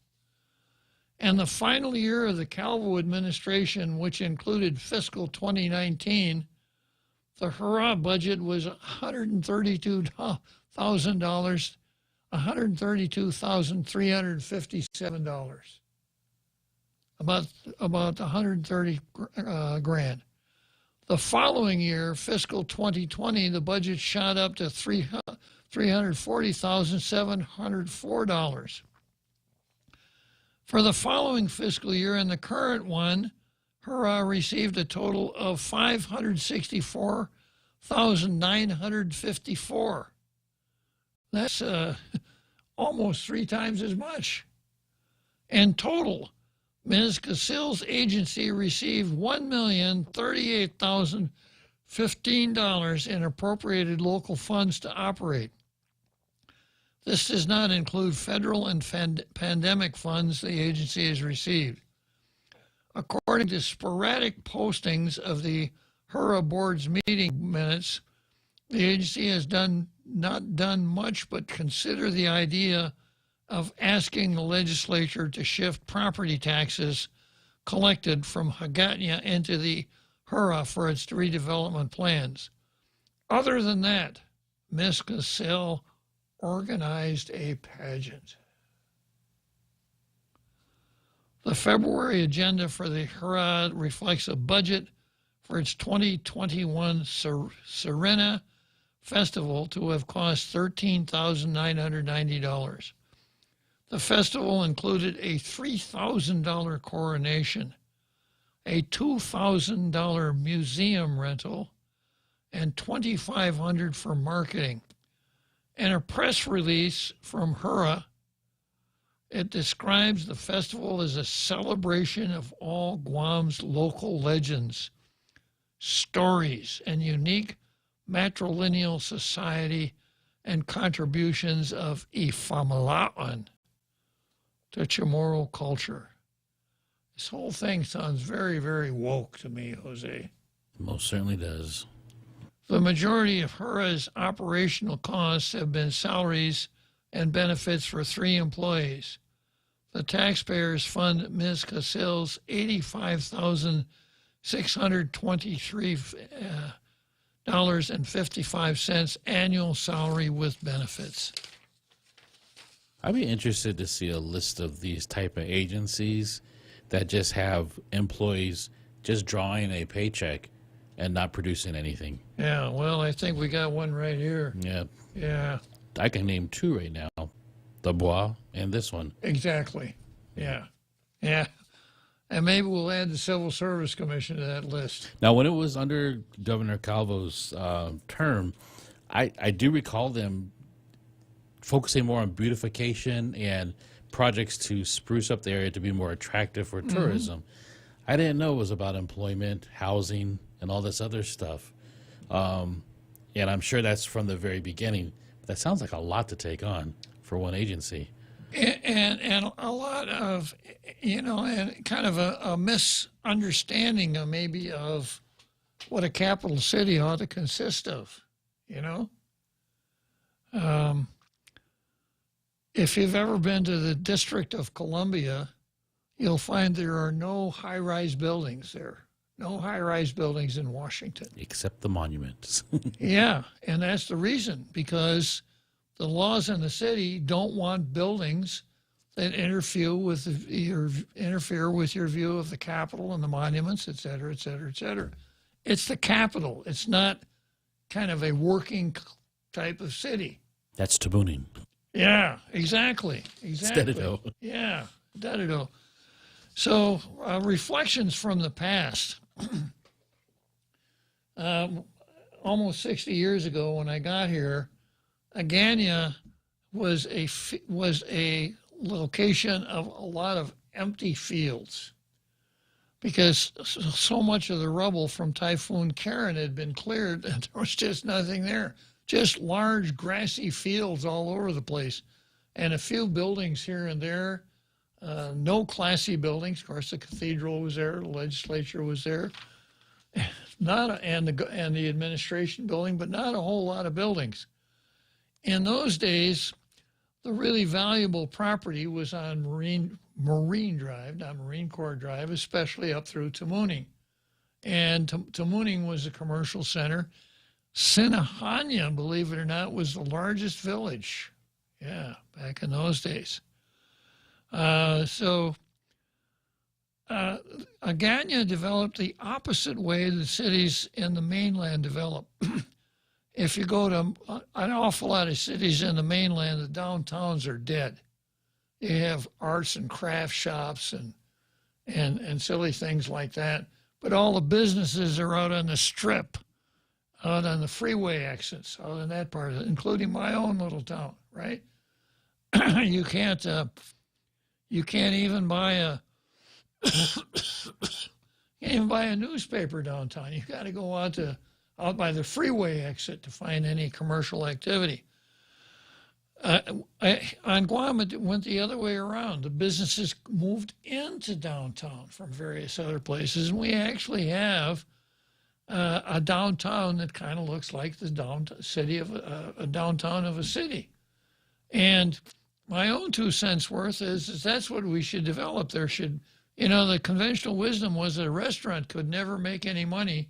And the final year of the Calvo administration, which included fiscal 2019, the HRRA budget was $132,357. about 130 grand. The following year, fiscal 2020, the budget shot up to $340,704. For the following fiscal year and the current one, HURRA received a total of $564,954. That's almost 3 times as much. In total, Ms. Casil's agency received $1,038,015 in appropriated local funds to operate. This does not include federal and pandemic funds the agency has received. According to sporadic postings of the HURRA board's meeting minutes, the agency has not done much but consider the idea of asking the legislature to shift property taxes collected from Hagåtña into the HURRA for its redevelopment plans. Other than that, Ms. Casil organized a pageant. The February agenda for the HURRA reflects a budget for its 2021 Serena Festival to have cost $13,990. The festival included a $3,000 coronation, a $2,000 museum rental, and $2,500 for marketing. In a press release from HURRA, it describes the festival as a celebration of all Guam's local legends, stories, and unique matrilineal society and contributions of Ifamalawan to Chamorro culture. This whole thing sounds very, very woke to me, Jose. Most certainly does. The majority of HURRA's operational costs have been salaries and benefits for 3 employees. The taxpayers fund Ms. Casil's $85,623.55 annual salary with benefits. I'd be interested to see a list of these type of agencies that just have employees just drawing a paycheck and not producing anything. Yeah, well, I think we got one right here. Yeah. Yeah. I can name 2 right now, the Bois and this one. Exactly. Yeah. Yeah. And maybe we'll add the Civil Service Commission to that list. Now, when it was under Governor Calvo's term, I do recall them focusing more on beautification and projects to spruce up the area to be more attractive for tourism. I didn't know it was about employment, housing, and all this other stuff. And I'm sure that's from the very beginning. That sounds like a lot to take on for one agency. And a lot of, and kind of a misunderstanding of maybe of what a capital city ought to consist of, If you've ever been to the District of Columbia, you'll find there are no high-rise buildings there. No high-rise buildings in Washington. Except the monuments. Yeah, and that's the reason, because the laws in the city don't want buildings that interfere with your view of the Capitol and the monuments, et cetera, et cetera, et cetera. It's the Capitol. It's not kind of a working type of city. That's Tabuning. Yeah, exactly. Stedido. Yeah, Stedido. So reflections from the past. Almost 60 years ago when I got here, Hagåtña was a location of a lot of empty fields because so much of the rubble from Typhoon Karen had been cleared and there was just nothing there. Just large grassy fields all over the place and a few buildings here and there. No classy buildings. Of course, the cathedral was there, the legislature was there, and the administration building, but not a whole lot of buildings. In those days, the really valuable property was on Marine Drive, not Marine Corps Drive, especially up through Tamuning. And Tamuning was a commercial center. Sinahaña, believe it or not, was the largest village. Yeah, back in those days. So Agana developed the opposite way the cities in the mainland develop. If you go to an awful lot of cities in the mainland, the downtowns are dead. They have arts and craft shops and silly things like that. But all the businesses are out on the strip, out on the freeway exits, out in that part of it, including my own little town, right? You can't even buy a newspaper downtown. You got to go out by the freeway exit to find any commercial activity. On Guam, it went the other way around. The businesses moved into downtown from various other places, and we actually have a downtown that kind of looks like the downtown of a city. And my own 2 cents worth is that's what we should develop. There should, the conventional wisdom was that a restaurant could never make any money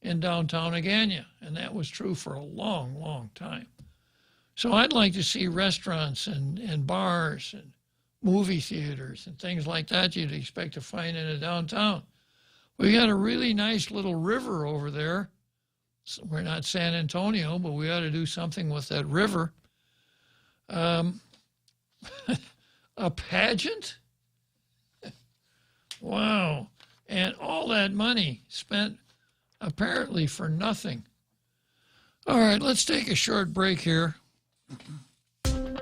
in downtown Agana, and that was true for a long, long time. So I'd like to see restaurants and bars and movie theaters and things like that you'd expect to find in a downtown. We got a really nice little river over there. So we're not San Antonio, but we ought to do something with that river. A pageant? Wow. And all that money spent apparently for nothing. All right, let's take a short break here.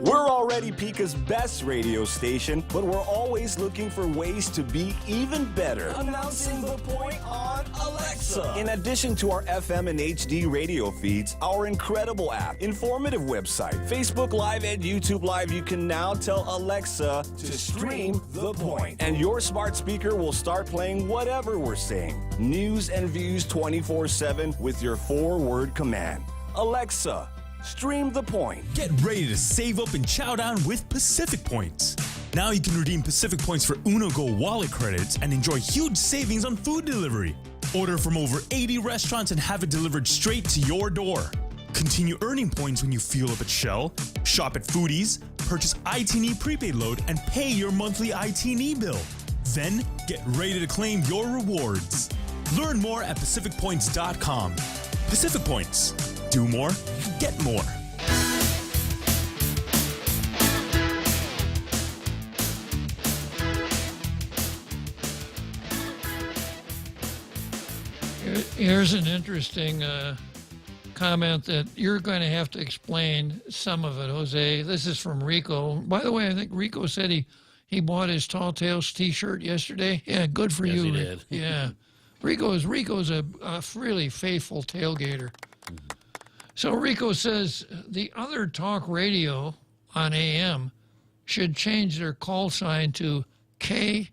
We're already Pika's best radio station, but we're always looking for ways to be even better. Announcing the point on Alexa. In addition to our FM and HD radio feeds, our incredible app, informative website, Facebook Live, and YouTube Live, you can now tell Alexa to stream The Point. And your smart speaker will start playing whatever we're saying. News and views 24/7 with your 4-word command. Alexa, stream The Point. Get ready to save up and chow down with Pacific Points. Now you can redeem Pacific Points for Uno Go wallet credits and enjoy huge savings on food delivery. Order from over 80 restaurants and have it delivered straight to your door. Continue earning points when you fuel up at Shell, shop at Foodies, purchase ITNE prepaid load, and pay your monthly ITNE bill. Then get ready to claim your rewards. Learn more at PacificPoints.com. Pacific Points. Do more, get more. Here's an interesting comment that you're going to have to explain some of it, Jose. This is from Rico. By the way, I think Rico said he bought his Tall Tales T-shirt yesterday. Yeah, good for you. He did. Yeah, Rico's a really faithful tailgater. So Rico says the other talk radio on AM should change their call sign to KFART.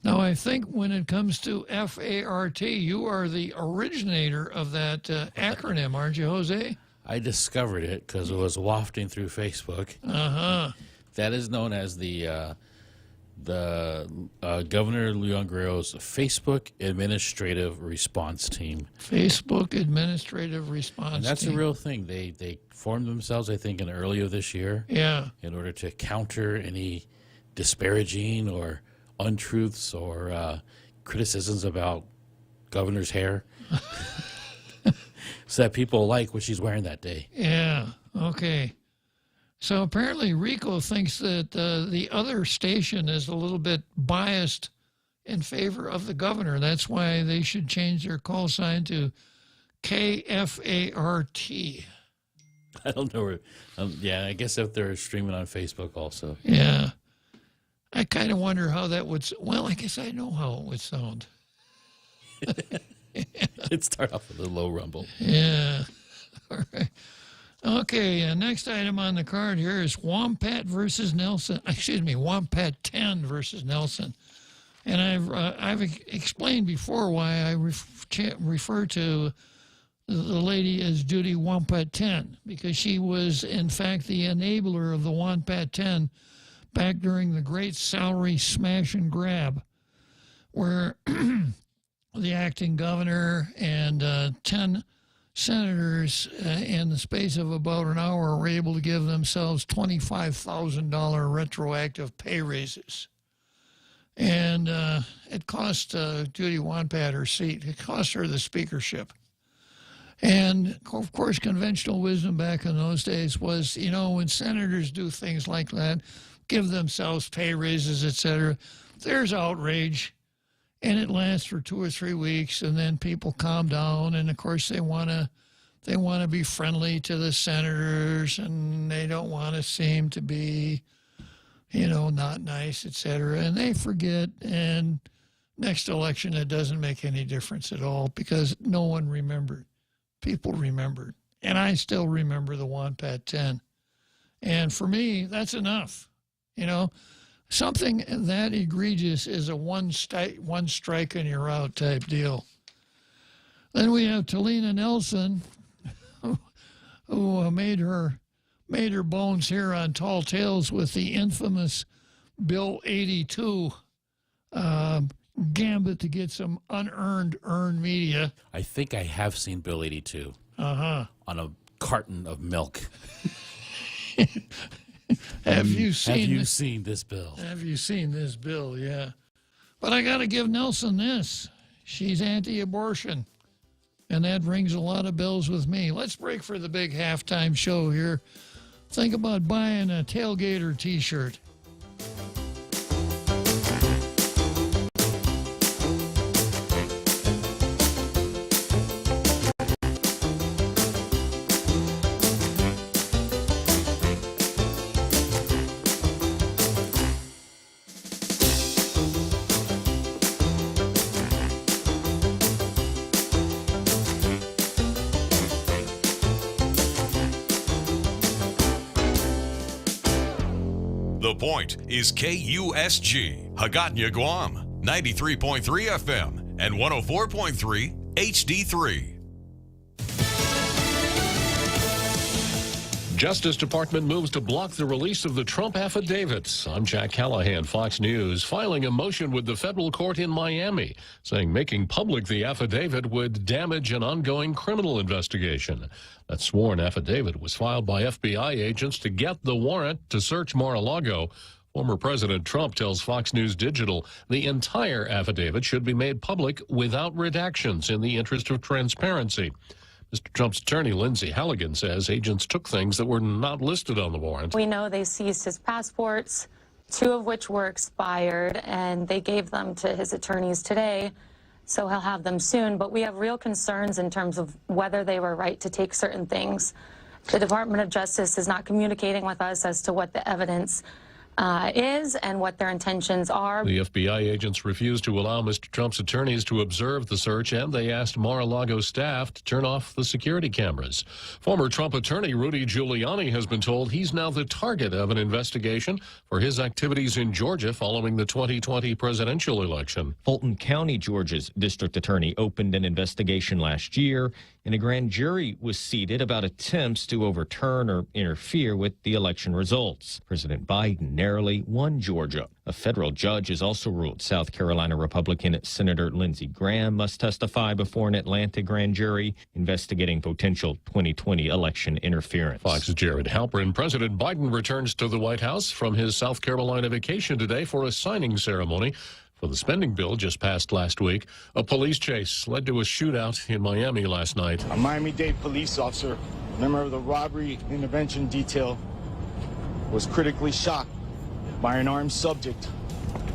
Now, I think when it comes to FART, you are the originator of that acronym, aren't you, Jose? I discovered it because it was wafting through Facebook. Uh-huh. That is known as the Governor Leon Guerrero's Facebook Administrative Response Team. Facebook Administrative Response And that's Team. a real thing. They formed themselves, I think, in earlier this year. Yeah. In order to counter any disparaging or untruths or criticisms about governor's hair. So that people like what she's wearing that day. Yeah. Okay. So apparently Rico thinks that the other station is a little bit biased in favor of the governor. That's why they should change their call sign to KFART. I don't know. Yeah, I guess if they're streaming on Facebook also. Yeah. I kind of wonder how that would... Well, I guess I know how it would sound. It'd start off with a low rumble. Yeah. All right. Okay, next item on the card here is Wampat versus Nelson. Excuse me, Wampat 10 versus Nelson. And I've explained before why I refer to the lady as Judy Wampat 10, because she was, in fact, the enabler of the Wampat 10 back during the great salary smash and grab, where the acting governor and 10 senators, in the space of about an hour, were able to give themselves $25,000 retroactive pay raises. And it cost Judy Wonpat her seat. It cost her the speakership. And, of course, conventional wisdom back in those days was, when senators do things like that, give themselves pay raises, etc., there's outrage. And it lasts for 2 or 3 weeks, and then people calm down. And, of course, they want to be friendly to the senators, and they don't want to seem to be, not nice, etc. And they forget, and next election it doesn't make any difference at all because no one remembered. People remembered. And I still remember the Wonpat 10. And for me, that's enough. Something that egregious is a one strike and you're out type deal. Then we have Talina Nelson, who made her bones here on Tall Tales with the infamous Bill 82 gambit to get some earned media. I think I have seen Bill 82. On a carton of milk. Have you seen this bill? Have you seen this bill? Yeah. But I got to give Nelson this. She's anti-abortion. And that rings a lot of bells with me. Let's break for the big halftime show here. Think about buying a Tailgater t-shirt. The Point is KUSG, Hagåtña, Guam, 93.3 FM and 104.3 HD3. Justice Department moves to block the release of the Trump affidavits. I'm Jack Callahan, Fox News, filing a motion with the federal court in Miami, saying making public the affidavit would damage an ongoing criminal investigation. That sworn affidavit was filed by FBI agents to get the warrant to search Mar-a-Lago. Former President Trump tells Fox News Digital the entire affidavit should be made public without redactions in the interest of transparency. Mr. Trump's attorney, Lindsay Halligan, says agents took things that were not listed on the warrant. We know they seized his passports, 2 of which were expired, and they gave them to his attorneys today, so he'll have them soon. But we have real concerns in terms of whether they were right to take certain things. The Department of Justice is not communicating with us as to what the evidence is and what their intentions are. The FBI agents refused to allow Mr. Trump's attorneys to observe the search, and they asked Mar-a-Lago staff to turn off the security cameras. Former Trump attorney Rudy Giuliani has been told he's now the target of an investigation for his activities in Georgia following the 2020 presidential election. Fulton County, Georgia's district attorney opened an investigation last year, and a grand jury was seated about attempts to overturn or interfere with the election results. President Biden narrowly won Georgia. A federal judge has also ruled South Carolina Republican Senator Lindsey Graham must testify before an Atlanta grand jury investigating potential 2020 election interference. Fox's Jared Halpern. President Biden returns to the White House from his South Carolina vacation today for a signing ceremony for the spending bill just passed last week. A police chase led to a shootout in Miami last night. A Miami-Dade police officer, member of the robbery intervention detail, was critically shot by an armed subject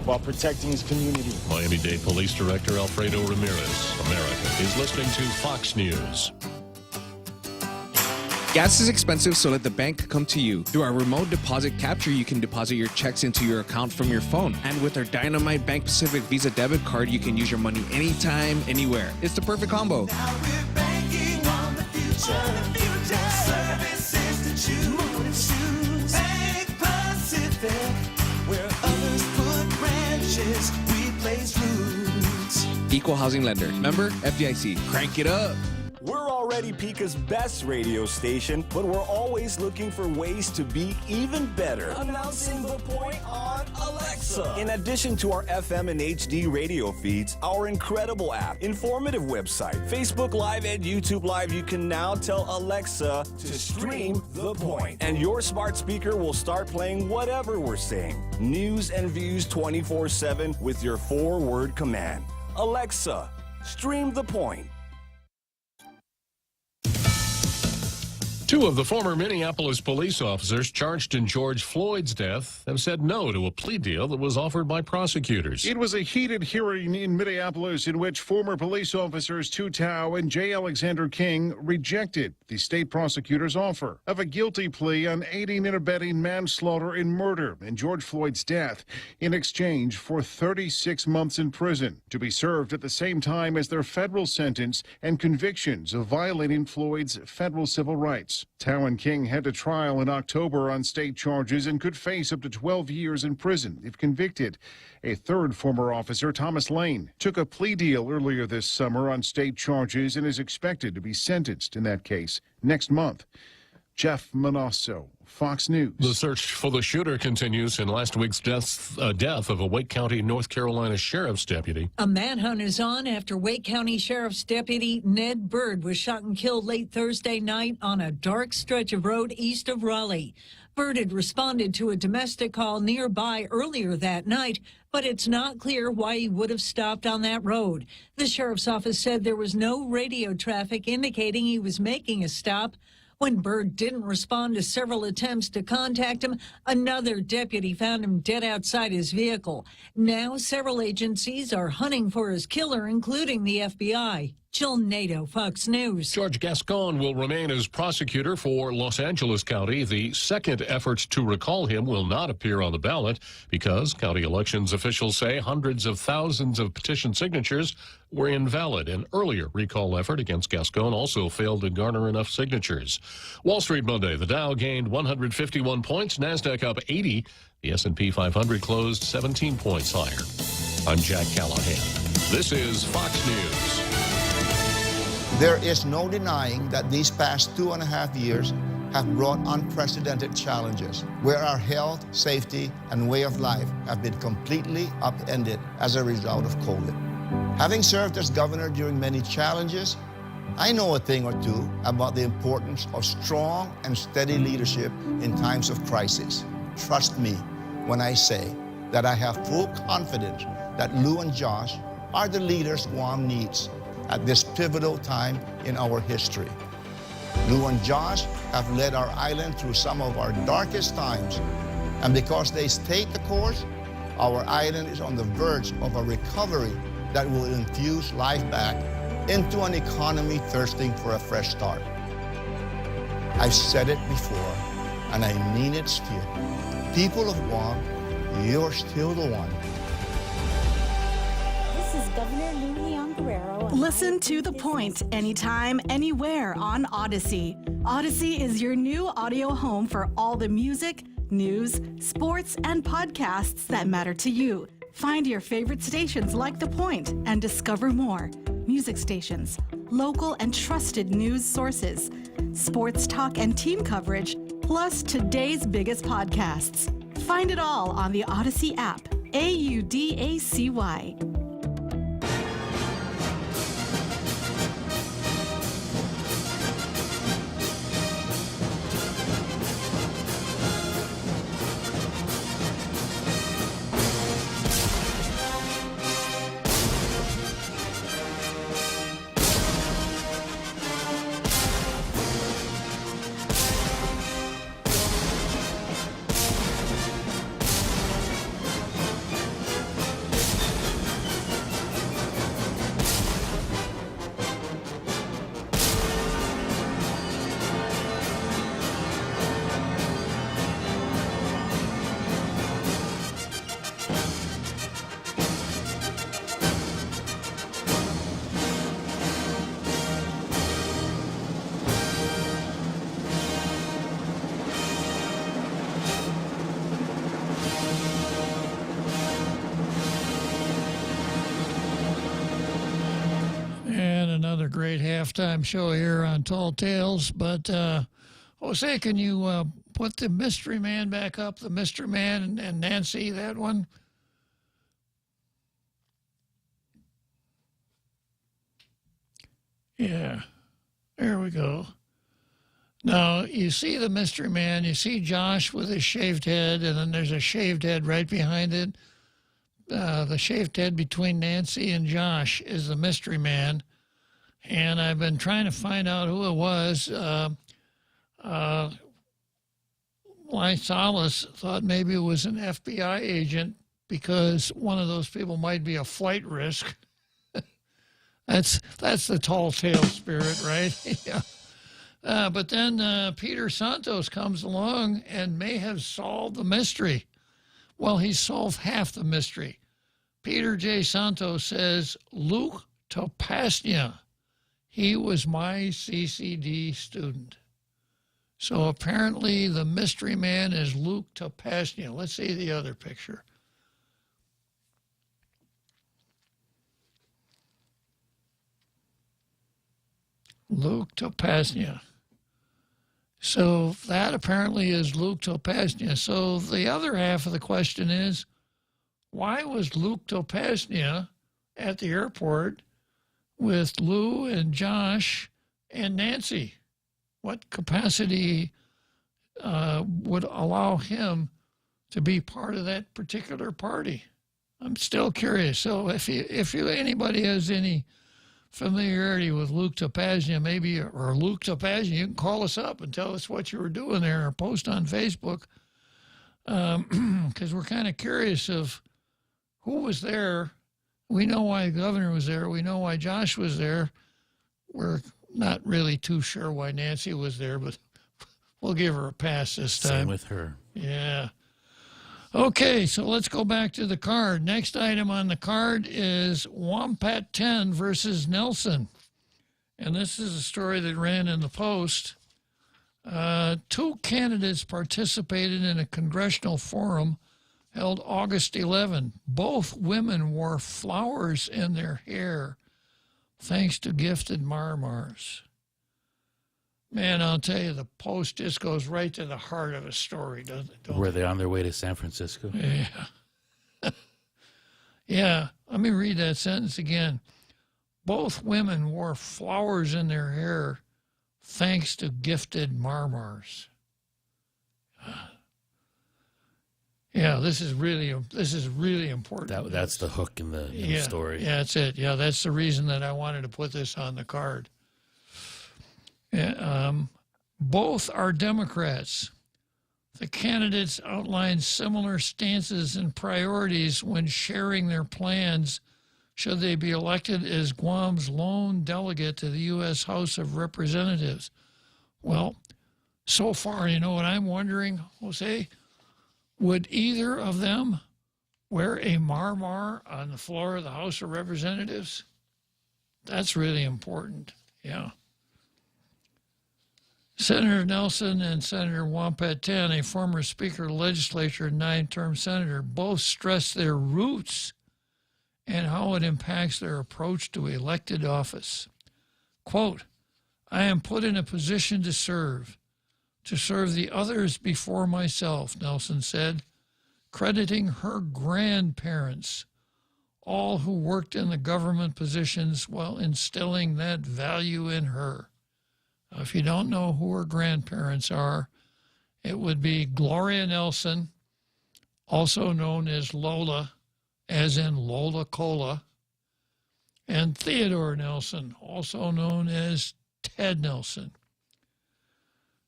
while protecting his community. Miami-Dade Police Director Alfredo Ramirez. America is listening to Fox News. Gas is expensive, so let the bank come to you. Through our remote deposit capture, you can deposit your checks into your account from your phone. And with our Dynamite Bank Pacific Visa debit card, you can use your money anytime, anywhere. It's the perfect combo. Now we're banking on the future. Services to choose. Bank Pacific, where others put branches, we place roots. Equal housing lender. Member FDIC. Crank it up. We're already Pica's best radio station, but we're always looking for ways to be even better. Announcing the point on Alexa. In addition to our FM and HD radio feeds, our incredible app, informative website, Facebook Live, and YouTube Live, you can now tell Alexa To stream The Point. And your smart speaker will start playing whatever we're saying. News and views 24/7 with your 4-word command. Alexa, stream The Point. Two of the former Minneapolis police officers charged in George Floyd's death have said no to a plea deal that was offered by prosecutors. It was a heated hearing in Minneapolis in which former police officers Tu Tao and J. Alexander King rejected the state prosecutor's offer of a guilty plea on aiding and abetting manslaughter and murder in George Floyd's death in exchange for 36 months in prison, to be served at the same time as their federal sentence and convictions of violating Floyd's federal civil rights. Tao and King head to trial in October on state charges and could face up to 12 years in prison if convicted. A third former officer, Thomas Lane, took a plea deal earlier this summer on state charges and is expected to be sentenced in that case next month. Jeff Manasso, Fox News. The search for the shooter continues in last week's death of a Wake County, North Carolina sheriff's deputy. A manhunt is on after Wake County Sheriff's Deputy Ned Bird was shot and killed late Thursday night on a dark stretch of road east of Raleigh. Bird had responded to a domestic call nearby earlier that night, but it's not clear why he would have stopped on that road. The sheriff's office said there was no radio traffic indicating he was making a stop. When Bird didn't respond to several attempts to contact him, another deputy found him dead outside his vehicle. Now, several agencies are hunting for his killer, including the FBI. Jill Nato, Fox News. George Gascon will remain as prosecutor for Los Angeles County. The second effort to recall him will not appear on the ballot because county elections officials say hundreds of thousands of petition signatures were invalid. An earlier recall effort against Gascon also failed to garner enough signatures. Wall Street Monday, the Dow gained 151 points, NASDAQ up 80. The S&P 500 closed 17 points higher. I'm Jack Callahan. This is Fox News. There is no denying that these past 2.5 years have brought unprecedented challenges, where our health, safety, and way of life have been completely upended as a result of COVID. Having served as governor during many challenges, I know a thing or two about the importance of strong and steady leadership in times of crisis. Trust me when I say that I have full confidence that Lou and Josh are the leaders Guam needs at this pivotal time in our history. Lou and Josh have led our island through some of our darkest times, and because they stayed the course, our island is on the verge of a recovery that will infuse life back into an economy thirsting for a fresh start. I've said it before, and I mean it still. People of Guam, you're still the one. This is Governor Lou Leon Guerrero. Listen to The Point anytime, anywhere on Odyssey. Odyssey is your new audio home for all the music, news, sports, and podcasts that matter to you. Find your favorite stations like The Point and discover more. Music stations, local and trusted news sources, sports talk and team coverage, plus today's biggest podcasts. Find it all on the Odyssey app. AUDACY. great halftime show here on Tall Tales. But, Jose, can you put the Mystery Man back up? The Mystery Man and Nancy, that one? Yeah, there we go. Now, you see the Mystery Man, you see Josh with his shaved head, and then there's a shaved head right behind it. The shaved head between Nancy and Josh is the Mystery Man. And I've been trying to find out who it was. Lysalis thought maybe it was an FBI agent because one of those people might be a flight risk. That's the tall tale spirit, right? Yeah. But then Peter Santos comes along and may have solved the mystery. Well, he solved half the mystery. Peter J. Santos says, Luke Topasnia. He was my CCD student. So apparently the mystery man is Luke Topasnia. Let's see the other picture. Luke Topasnia. So that apparently is Luke Topasnia. So the other half of the question is, why was Luke Topasnia at the airport with Lou and Josh and Nancy? What capacity would allow him to be part of that particular party? I'm still curious. So if anybody has any familiarity with Luke Topasnia, maybe, or Luke Topasnia, you can call us up and tell us what you were doing there, or post on Facebook, because we're kind of curious of who was there. We know why the governor was there. We know why Josh was there. We're not really too sure why Nancy was there, but we'll give her a pass this time. Same with her. Yeah. Okay, so let's go back to the card. Next item on the card is Wompat 10 versus Nelson. And this is a story that ran in the Post. Two candidates participated in a congressional forum held August 11. Both women wore flowers in their hair thanks to gifted marmars. Man, I'll tell you, the Post just goes right to the heart of a story, doesn't it? Were they on their way to San Francisco? Yeah. Yeah, let me read that sentence again. Both women wore flowers in their hair thanks to gifted marmars. Yeah, this is really important. That's the hook in the story. Yeah, that's it. Yeah, that's the reason that I wanted to put this on the card. Both are Democrats. The candidates outlined similar stances and priorities when sharing their plans should they be elected as Guam's lone delegate to the U.S. House of Representatives. Well, so far, you know what I'm wondering, Jose? Would either of them wear a marmar on the floor of the House of Representatives? That's really important, yeah. Senator Nelson and Senator Wompat 10, a former Speaker of the Legislature and 9-term senator, both stressed their roots and how it impacts their approach to elected office. Quote, I am put in a position to serve the others before myself, Nelson said, crediting her grandparents, all who worked in the government positions while instilling that value in her. If you don't know who her grandparents are, it would be Gloria Nelson, also known as Lola, as in Lola Cola, and Theodore Nelson, also known as Ted Nelson.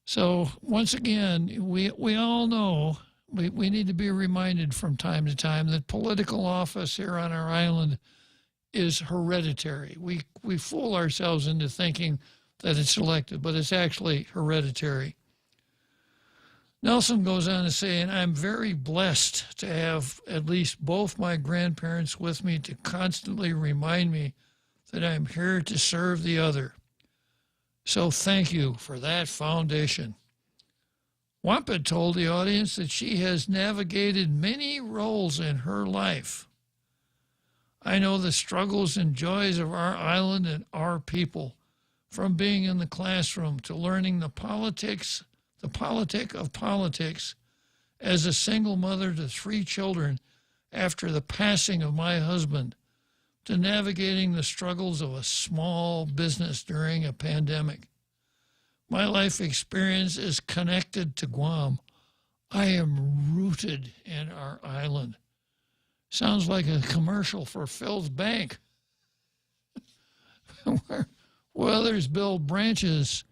So once again, we all know, we need to be reminded from time to time that political office here on our island is hereditary. We fool ourselves into thinking that it's elected, but it's actually hereditary. Nelson goes on to say, and I'm very blessed to have at least both my grandparents with me to constantly remind me that I'm here to serve the other. So thank you for that foundation. Wompat told the audience that she has navigated many roles in her life. I know the struggles and joys of our island and our people, from being in the classroom to learning the politic of politics as a single mother to 3 children after the passing of my husband, to navigating the struggles of a small business during a pandemic. My life experience is connected to Guam. I am rooted in our island. Sounds like a commercial for Phil's Bank. Where others build branches,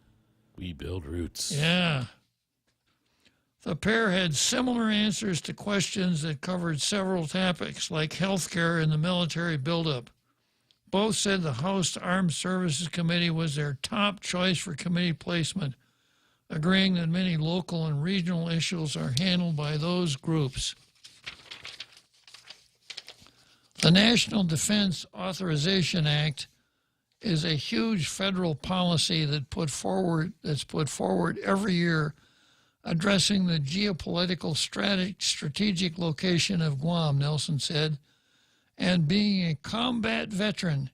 we build roots. Yeah. The pair had similar answers to questions that covered several topics, like healthcare and the military buildup. Both said the House Armed Services Committee was their top choice for committee placement, agreeing that many local and regional issues are handled by those groups. The National Defense Authorization Act is a huge federal policy that's put forward every year, addressing the geopolitical strategic location of Guam, Nelson said. And being a combat veteran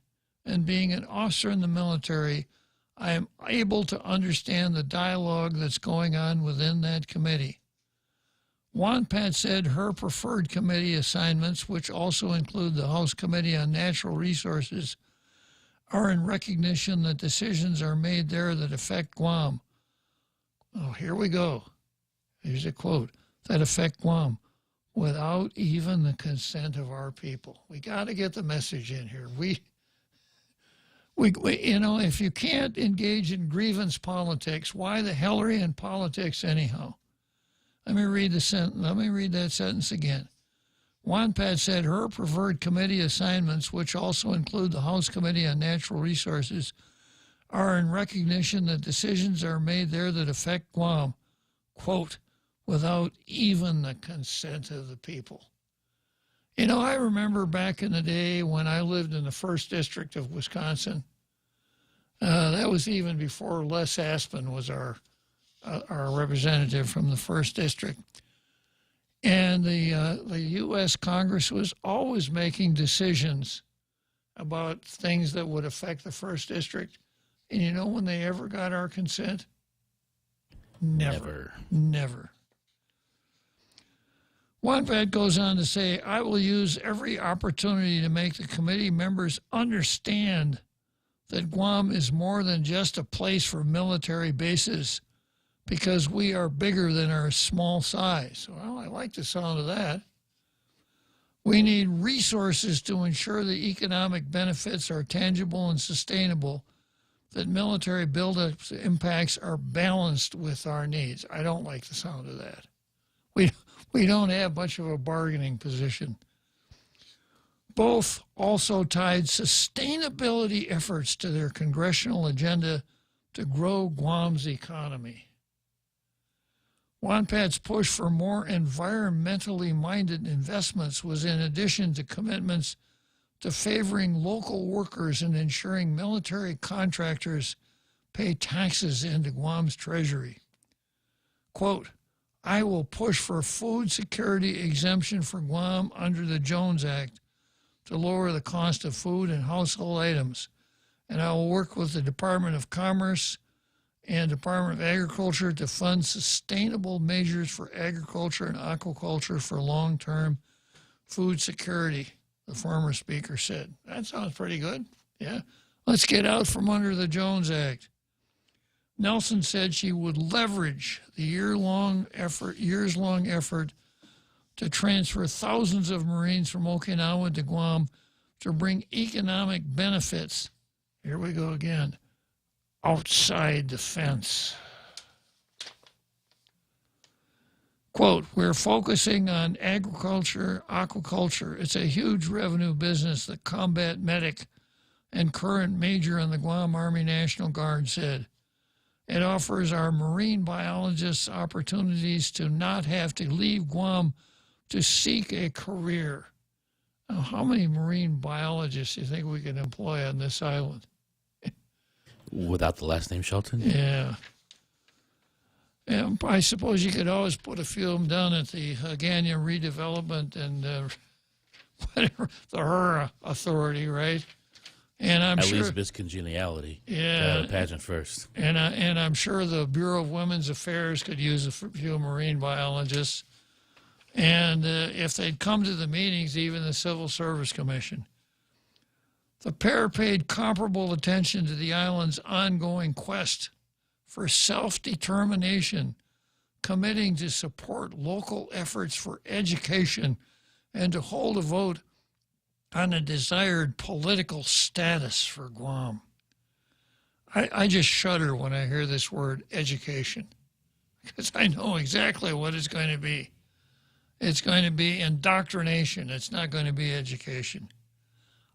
and being an officer in the military, I am able to understand the dialogue that's going on within that committee. Wonpat said her preferred committee assignments, which also include the House Committee on Natural Resources, are in recognition that decisions are made there that affect Guam. Oh, here we go. Here's a quote, that affect Guam without even the consent of our people. We got to get the message in here. We if you can't engage in grievance politics, why the hell are you in politics anyhow? Let me read that sentence again. Wonpat said her preferred committee assignments, which also include the House Committee on Natural Resources, are in recognition that decisions are made there that affect Guam, quote, without even the consent of the people. You know, I remember back in the day when I lived in the 1st District of Wisconsin. That was even before Les Aspin was our representative from the 1st District. And the U.S. Congress was always making decisions about things that would affect the 1st District. And you know when they ever got our consent? Never. Wonpat goes on to say, I will use every opportunity to make the committee members understand that Guam is more than just a place for military bases, because we are bigger than our small size. Well, I like the sound of that. We need resources to ensure the economic benefits are tangible and sustainable, that military buildup impacts are balanced with our needs. I don't like the sound of that. We don't have much of a bargaining position. Both also tied sustainability efforts to their congressional agenda to grow Guam's economy. Wonpat's push for more environmentally minded investments was in addition to commitments to favoring local workers and ensuring military contractors pay taxes into Guam's treasury. Quote, I will push for food security exemption for Guam under the Jones Act to lower the cost of food and household items, and I will work with the Department of Commerce and Department of Agriculture to fund sustainable measures for agriculture and aquaculture for long-term food security, the former speaker said. That sounds pretty good. Yeah. Let's get out from under the Jones Act. Nelson said she would leverage the years-long effort to transfer thousands of Marines from Okinawa to Guam to bring economic benefits, here we go again, outside the fence. Quote, we're focusing on agriculture, aquaculture. It's a huge revenue business, the combat medic and current major in the Guam Army National Guard said. It offers our marine biologists opportunities to not have to leave Guam to seek a career. Now, how many marine biologists do you think we can employ on this island? Without the last name Shelton? Yeah. And I suppose you could always put a few of them down at the Hagania redevelopment and whatever, the her authority, right? And I'm At sure least Miss Congeniality. Yeah. The pageant first. And I'm sure the Bureau of Women's Affairs could use a few marine biologists. And if they'd come to the meetings, even the Civil Service Commission. The pair paid comparable attention to the island's ongoing quest for self-determination, committing to support local efforts for education and to hold a vote on a desired political status for Guam. I just shudder when I hear this word education, because I know exactly what it's going to be. It's going to be indoctrination. It's not going to be education.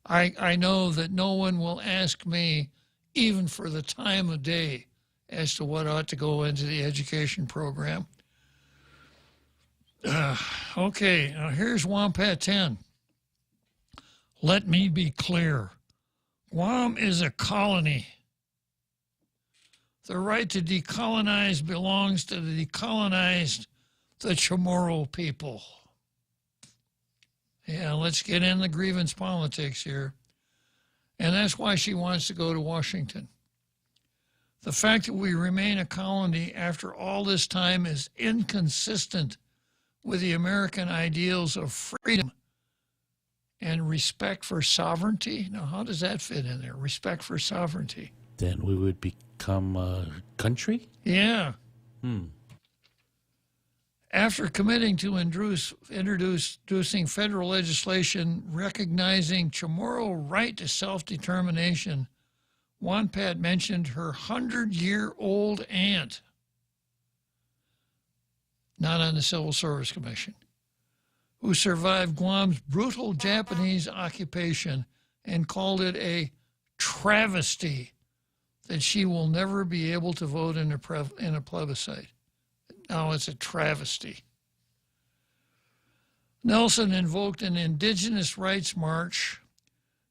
I know that no one will ask me, even for the time of day, as to what ought to go into the education program. Okay, now here's Wampat 10. Let me be clear. Guam is a colony. The right to decolonize belongs to the decolonized, the Chamorro people. Yeah, let's get in the grievance politics here. And that's why she wants to go to Washington. The fact that we remain a colony after all this time is inconsistent with the American ideals of freedom and respect for sovereignty. Now, how does that fit in there? Respect for sovereignty. Then we would become a country? Yeah. After committing to introducing federal legislation recognizing Chamorro right to self-determination, Wampat mentioned her 100-year-old aunt, not on the Civil Service Commission, who survived Guam's brutal Japanese occupation and called it a travesty that she will never be able to vote in a plebiscite. Now it's a travesty. Nelson invoked an indigenous rights march.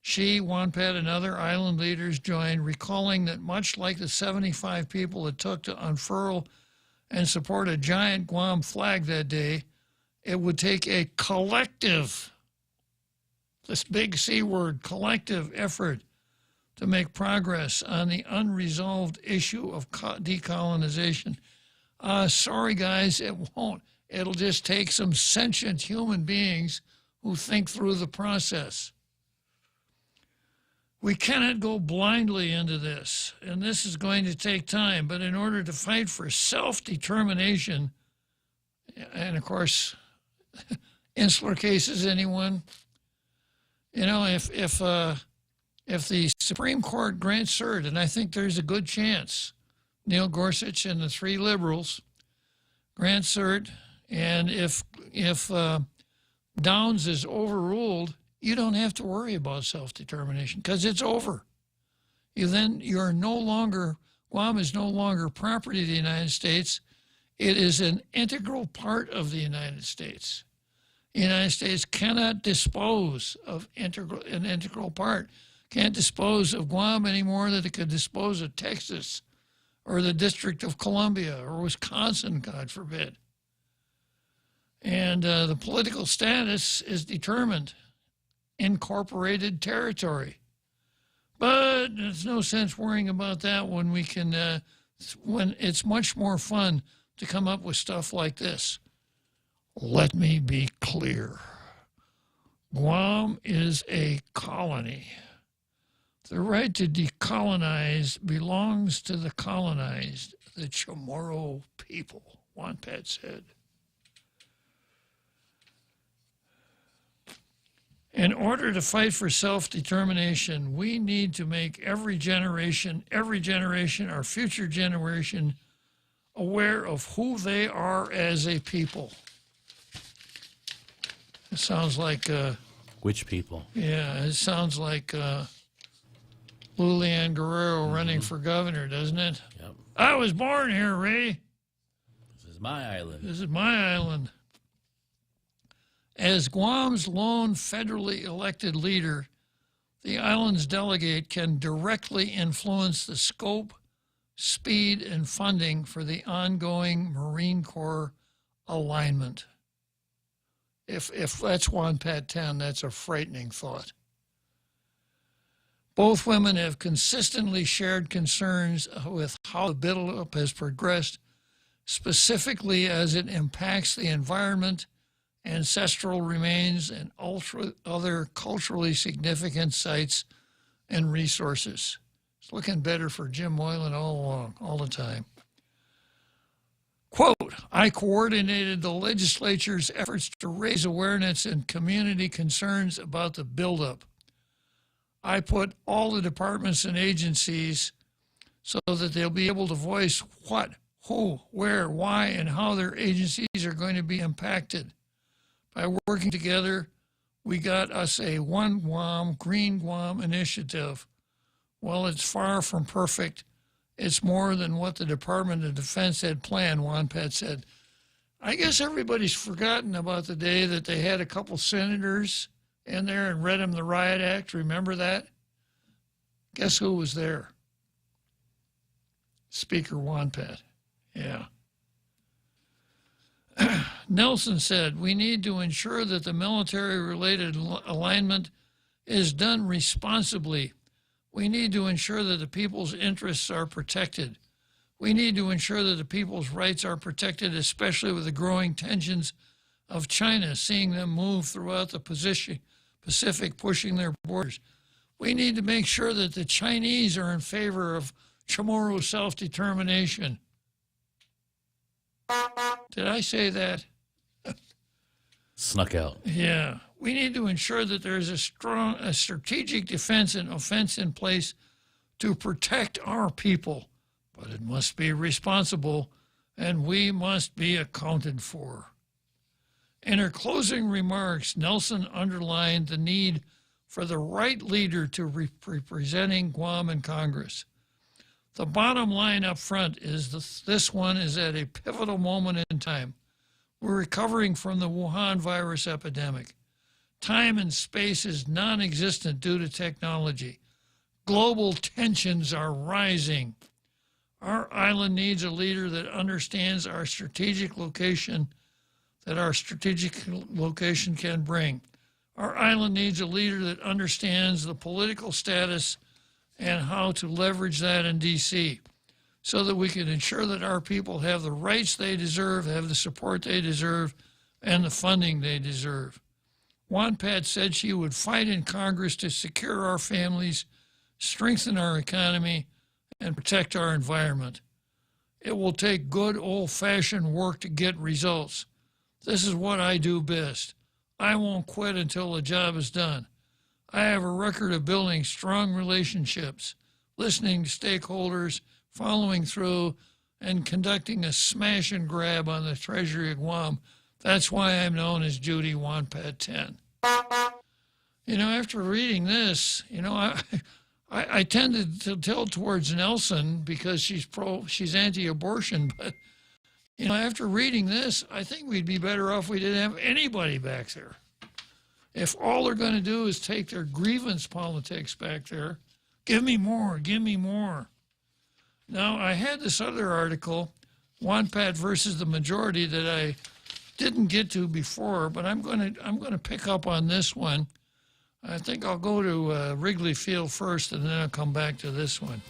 She, Wampat, and other island leaders joined, recalling that much like the 75 people it took to unfurl and support a giant Guam flag that day, it would take a collective, this big C word, collective effort to make progress on the unresolved issue of decolonization. Sorry, guys, it won't. It'll just take some sentient human beings who think through the process. We cannot go blindly into this, and this is going to take time, but in order to fight for self-determination, and of course, insular cases, anyone? You know, if the Supreme Court grants cert, and I think there's a good chance, Neil Gorsuch and the three liberals grant cert, and if Downs is overruled, you don't have to worry about self-determination because it's over. You're no longer, Guam is no longer property of the United States. It is an integral part of the United States. The United States cannot dispose of an integral part. Can't dispose of Guam any more than it could dispose of Texas or the District of Columbia or Wisconsin, God forbid. And the political status is determined. Incorporated territory. But there's no sense worrying about that when we can, when it's much more fun to come up with stuff like this. Let me be clear. Guam is a colony. The right to decolonize belongs to the colonized, the Chamorro people, Wampat said. In order to fight for self-determination, we need to make every generation, our future generation, aware of who they are as a people. It sounds like... Which people? Yeah, it sounds like Lulian Guerrero running for governor, doesn't it? Yep. I was born here, Ray. This is my island. This is my island. As Guam's lone federally elected leader, the island's delegate can directly influence the scope, speed, and funding for the ongoing Marine Corps alignment. If that's Juan Pat 10, that's a frightening thought. Both women have consistently shared concerns with how the buildup has progressed, specifically as it impacts the environment, ancestral remains, and other culturally significant sites and resources. It's looking better for Jim Moylan all along, all the time. Quote, I coordinated the legislature's efforts to raise awareness and community concerns about the buildup. I put all the departments and agencies so that they'll be able to voice what, who, where, why, and how their agencies are going to be impacted. By working together, we got us a One Guam, Green Guam initiative. While it's far from perfect, it's more than what the Department of Defense had planned, Juan Pat said. I guess everybody's forgotten about the day that they had a couple senators in there and read them the Riot Act. Remember that? Guess who was there? Speaker Juan Pat. Yeah. Nelson said, we need to ensure that the military-related alignment is done responsibly. We need to ensure that the people's interests are protected. We need to ensure that the people's rights are protected, especially with the growing tensions of China, seeing them move throughout the Pacific, pushing their borders. We need to make sure that the Chinese are in favor of Chamorro self-determination. Did I say that? Snuck out. Yeah. We need to ensure that there is a strategic defense and offense in place to protect our people, but it must be responsible, and we must be accounted for. In her closing remarks, Nelson underlined the need for the right leader to representing Guam in Congress. The bottom line up front is this one is at a pivotal moment in time. We're recovering from the Wuhan virus epidemic. Time and space is non-existent due to technology. Global tensions are rising. Our island needs a leader that understands our strategic location, that our strategic location can bring. Our island needs a leader that understands the political status and how to leverage that in D.C. so that we can ensure that our people have the rights they deserve, have the support they deserve, and the funding they deserve. Juan Pat said she would fight in Congress to secure our families, strengthen our economy, and protect our environment. It will take good old-fashioned work to get results. This is what I do best. I won't quit until the job is done. I have a record of building strong relationships, listening to stakeholders, following through, and conducting a smash and grab on the Treasury of Guam. That's why I'm known as Judy Juan Pat 10. You know, after reading this, you know, I tended to tilt towards Nelson because she's anti-abortion, but, you know, after reading this, I think we'd be better off if we didn't have anybody back there. If all they're going to do is take their grievance politics back there, give me more, give me more. Now, I had this other article, Juan Pat versus the majority, that I didn't get to before, but I'm going to pick up on this one. I think I'll go to Wrigley Field first, and then I'll come back to this one.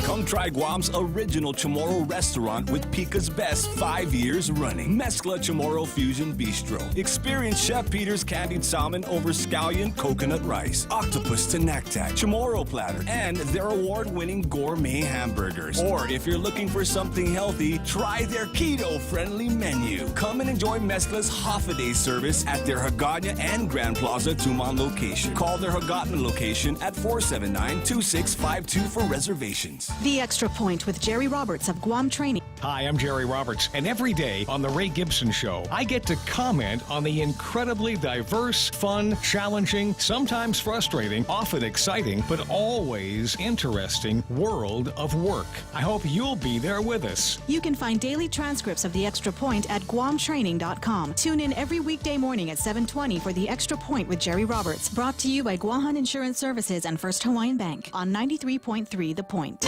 Come try Guam's original Chamorro restaurant with Pica's best 5 years running. Mezcla Chamorro Fusion Bistro. Experience Chef Peter's candied salmon over scallion coconut rice, octopus to naktak, Chamorro platter, and their award-winning gourmet hamburgers. Or if you're looking for something healthy, try their keto-friendly menu. Come and enjoy Mezcla's half-a-day service at their Hagåtña and Grand Plaza Tumon location. Call their Hagåtña location at 479-2652 for reservations. The Extra Point with Jerry Roberts of Guam Training. Hi, I'm Jerry Roberts, and every day on The Ray Gibson Show, I get to comment on the incredibly diverse, fun, challenging, sometimes frustrating, often exciting, but always interesting world of work. I hope you'll be there with us. You can find daily transcripts of The Extra Point at guamtraining.com. Tune in every weekday morning at 7:20 for The Extra Point with Jerry Roberts, brought to you by Guahan Insurance Services and First Hawaiian Bank on 93.3 The Point.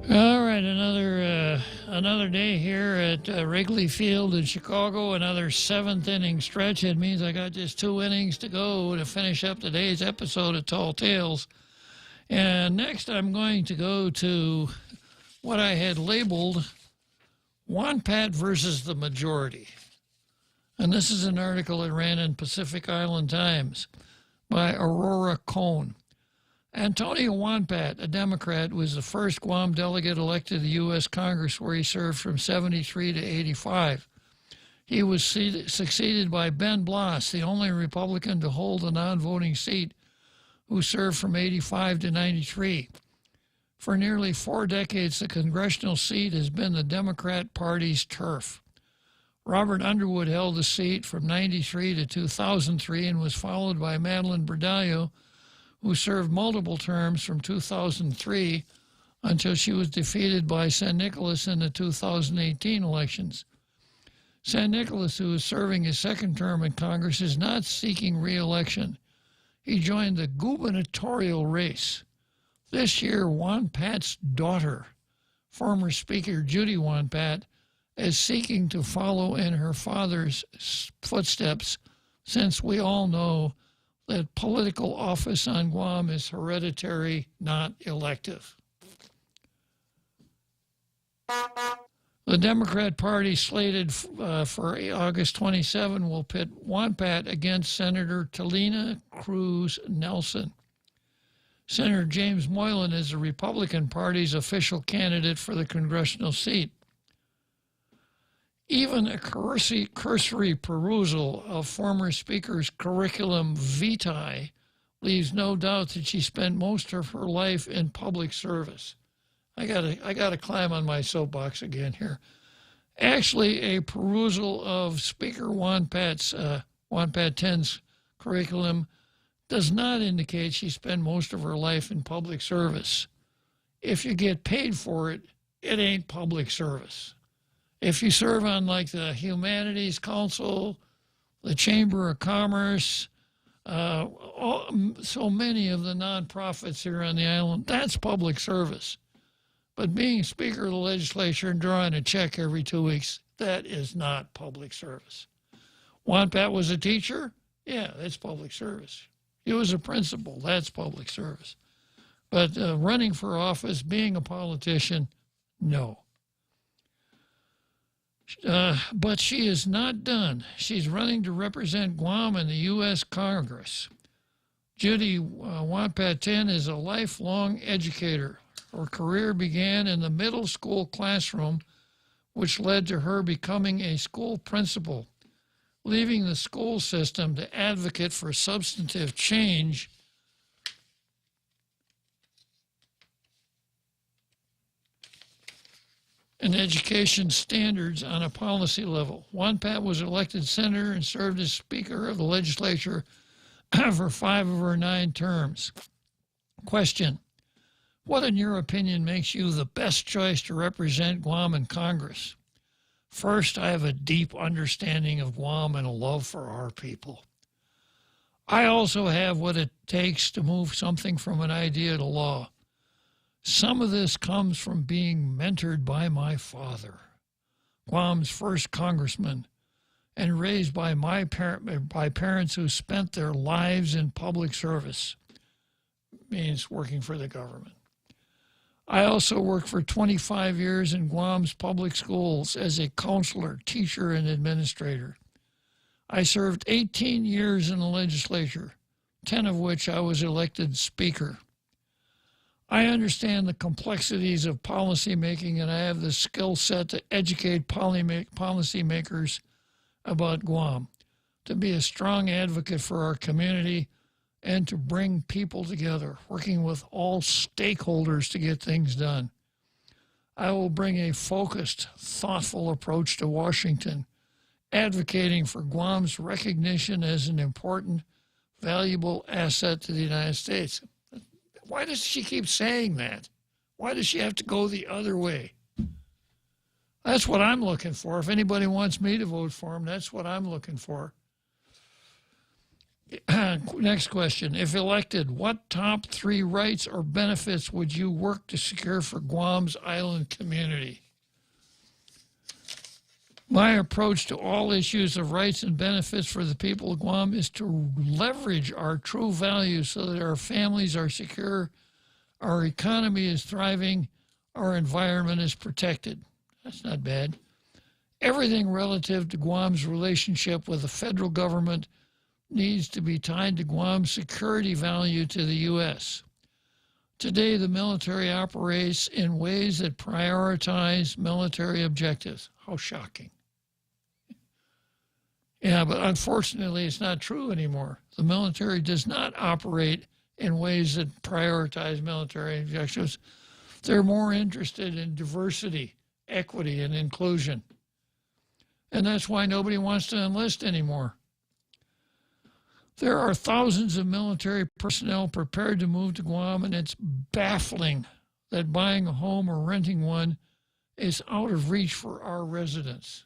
All right, another day here at Wrigley Field in Chicago, another seventh inning stretch. It means I got just 2 innings to go to finish up today's episode of Tall Tales. And next I'm going to go to what I had labeled Wampat versus the Majority. And this is an article that ran in Pacific Island Times by Aurora Cohn. Antonio Wampat, a Democrat, was the first Guam delegate elected to the U.S. Congress, where he served from 73 to 85. He was succeeded by Ben Blas, the only Republican to hold a non-voting seat, who served from 85 to 93. For nearly 4 decades, the congressional seat has been the Democrat Party's turf. Robert Underwood held the seat from 93 to 2003 and was followed by Madeline Berdallo, who served multiple terms from 2003 until she was defeated by San Nicolas in the 2018 elections. San Nicolas, who is serving his second term in Congress, is not seeking re-election. He joined the gubernatorial race. This year, Wampat's daughter, former Speaker Judy Wampat, is seeking to follow in her father's footsteps, since we all know that political office on Guam is hereditary, not elective. The Democrat Party, slated for August 27, will pit Wampat against Senator Talina Cruz Nelson. Senator James Moylan is the Republican Party's official candidate for the congressional seat. Even a cursory perusal of former Speaker's curriculum vitae leaves no doubt that she spent most of her life in public service. I gotta climb on my soapbox again here. Actually, a perusal of Speaker Wampat 10's curriculum does not indicate she spent most of her life in public service. If you get paid for it, it ain't public service. If you serve on like the Humanities Council, the Chamber of Commerce, so many of the nonprofits here on the island, that's public service. But being Speaker of the Legislature and drawing a check every 2 weeks, that is not public service. Wampat was a teacher? Yeah, that's public service. He was a principal, that's public service. But running for office, being a politician, no. But she is not done. She's running to represent Guam in the U.S. Congress. Judy Wampat 10 is a lifelong educator. Her career began in the middle school classroom, which led to her becoming a school principal, leaving the school system to advocate for substantive change and education standards on a policy level. Wampat was elected senator and served as Speaker of the Legislature for 5 of her 9 terms. Question: what, in your opinion, makes you the best choice to represent Guam in Congress? First, I have a deep understanding of Guam and a love for our people. I also have what it takes to move something from an idea to law. Some of this comes from being mentored by my father, Guam's first congressman, and raised by by parents who spent their lives in public service, means working for the government. I also worked for 25 years in Guam's public schools as a counselor, teacher, and administrator. I served 18 years in the legislature, 10 of which I was elected speaker. I understand the complexities of policymaking, and I have the skill set to educate policymakers about Guam, to be a strong advocate for our community, and to bring people together, working with all stakeholders to get things done. I will bring a focused, thoughtful approach to Washington, advocating for Guam's recognition as an important, valuable asset to the United States. Why does she keep saying that? Why does she have to go the other way? That's what I'm looking for. If anybody wants me to vote for him, that's what I'm looking for. Next question. If elected, what top 3 rights or benefits would you work to secure for Guam's island community? My approach to all issues of rights and benefits for the people of Guam is to leverage our true values so that our families are secure, our economy is thriving, our environment is protected. That's not bad. Everything relative to Guam's relationship with the federal government needs to be tied to Guam's security value to the U.S. Today, the military operates in ways that prioritize military objectives. How shocking. Yeah, but unfortunately, it's not true anymore. The military does not operate in ways that prioritize military objectives. They're more interested in diversity, equity, and inclusion. And that's why nobody wants to enlist anymore. There are thousands of military personnel prepared to move to Guam, and it's baffling that buying a home or renting one is out of reach for our residents.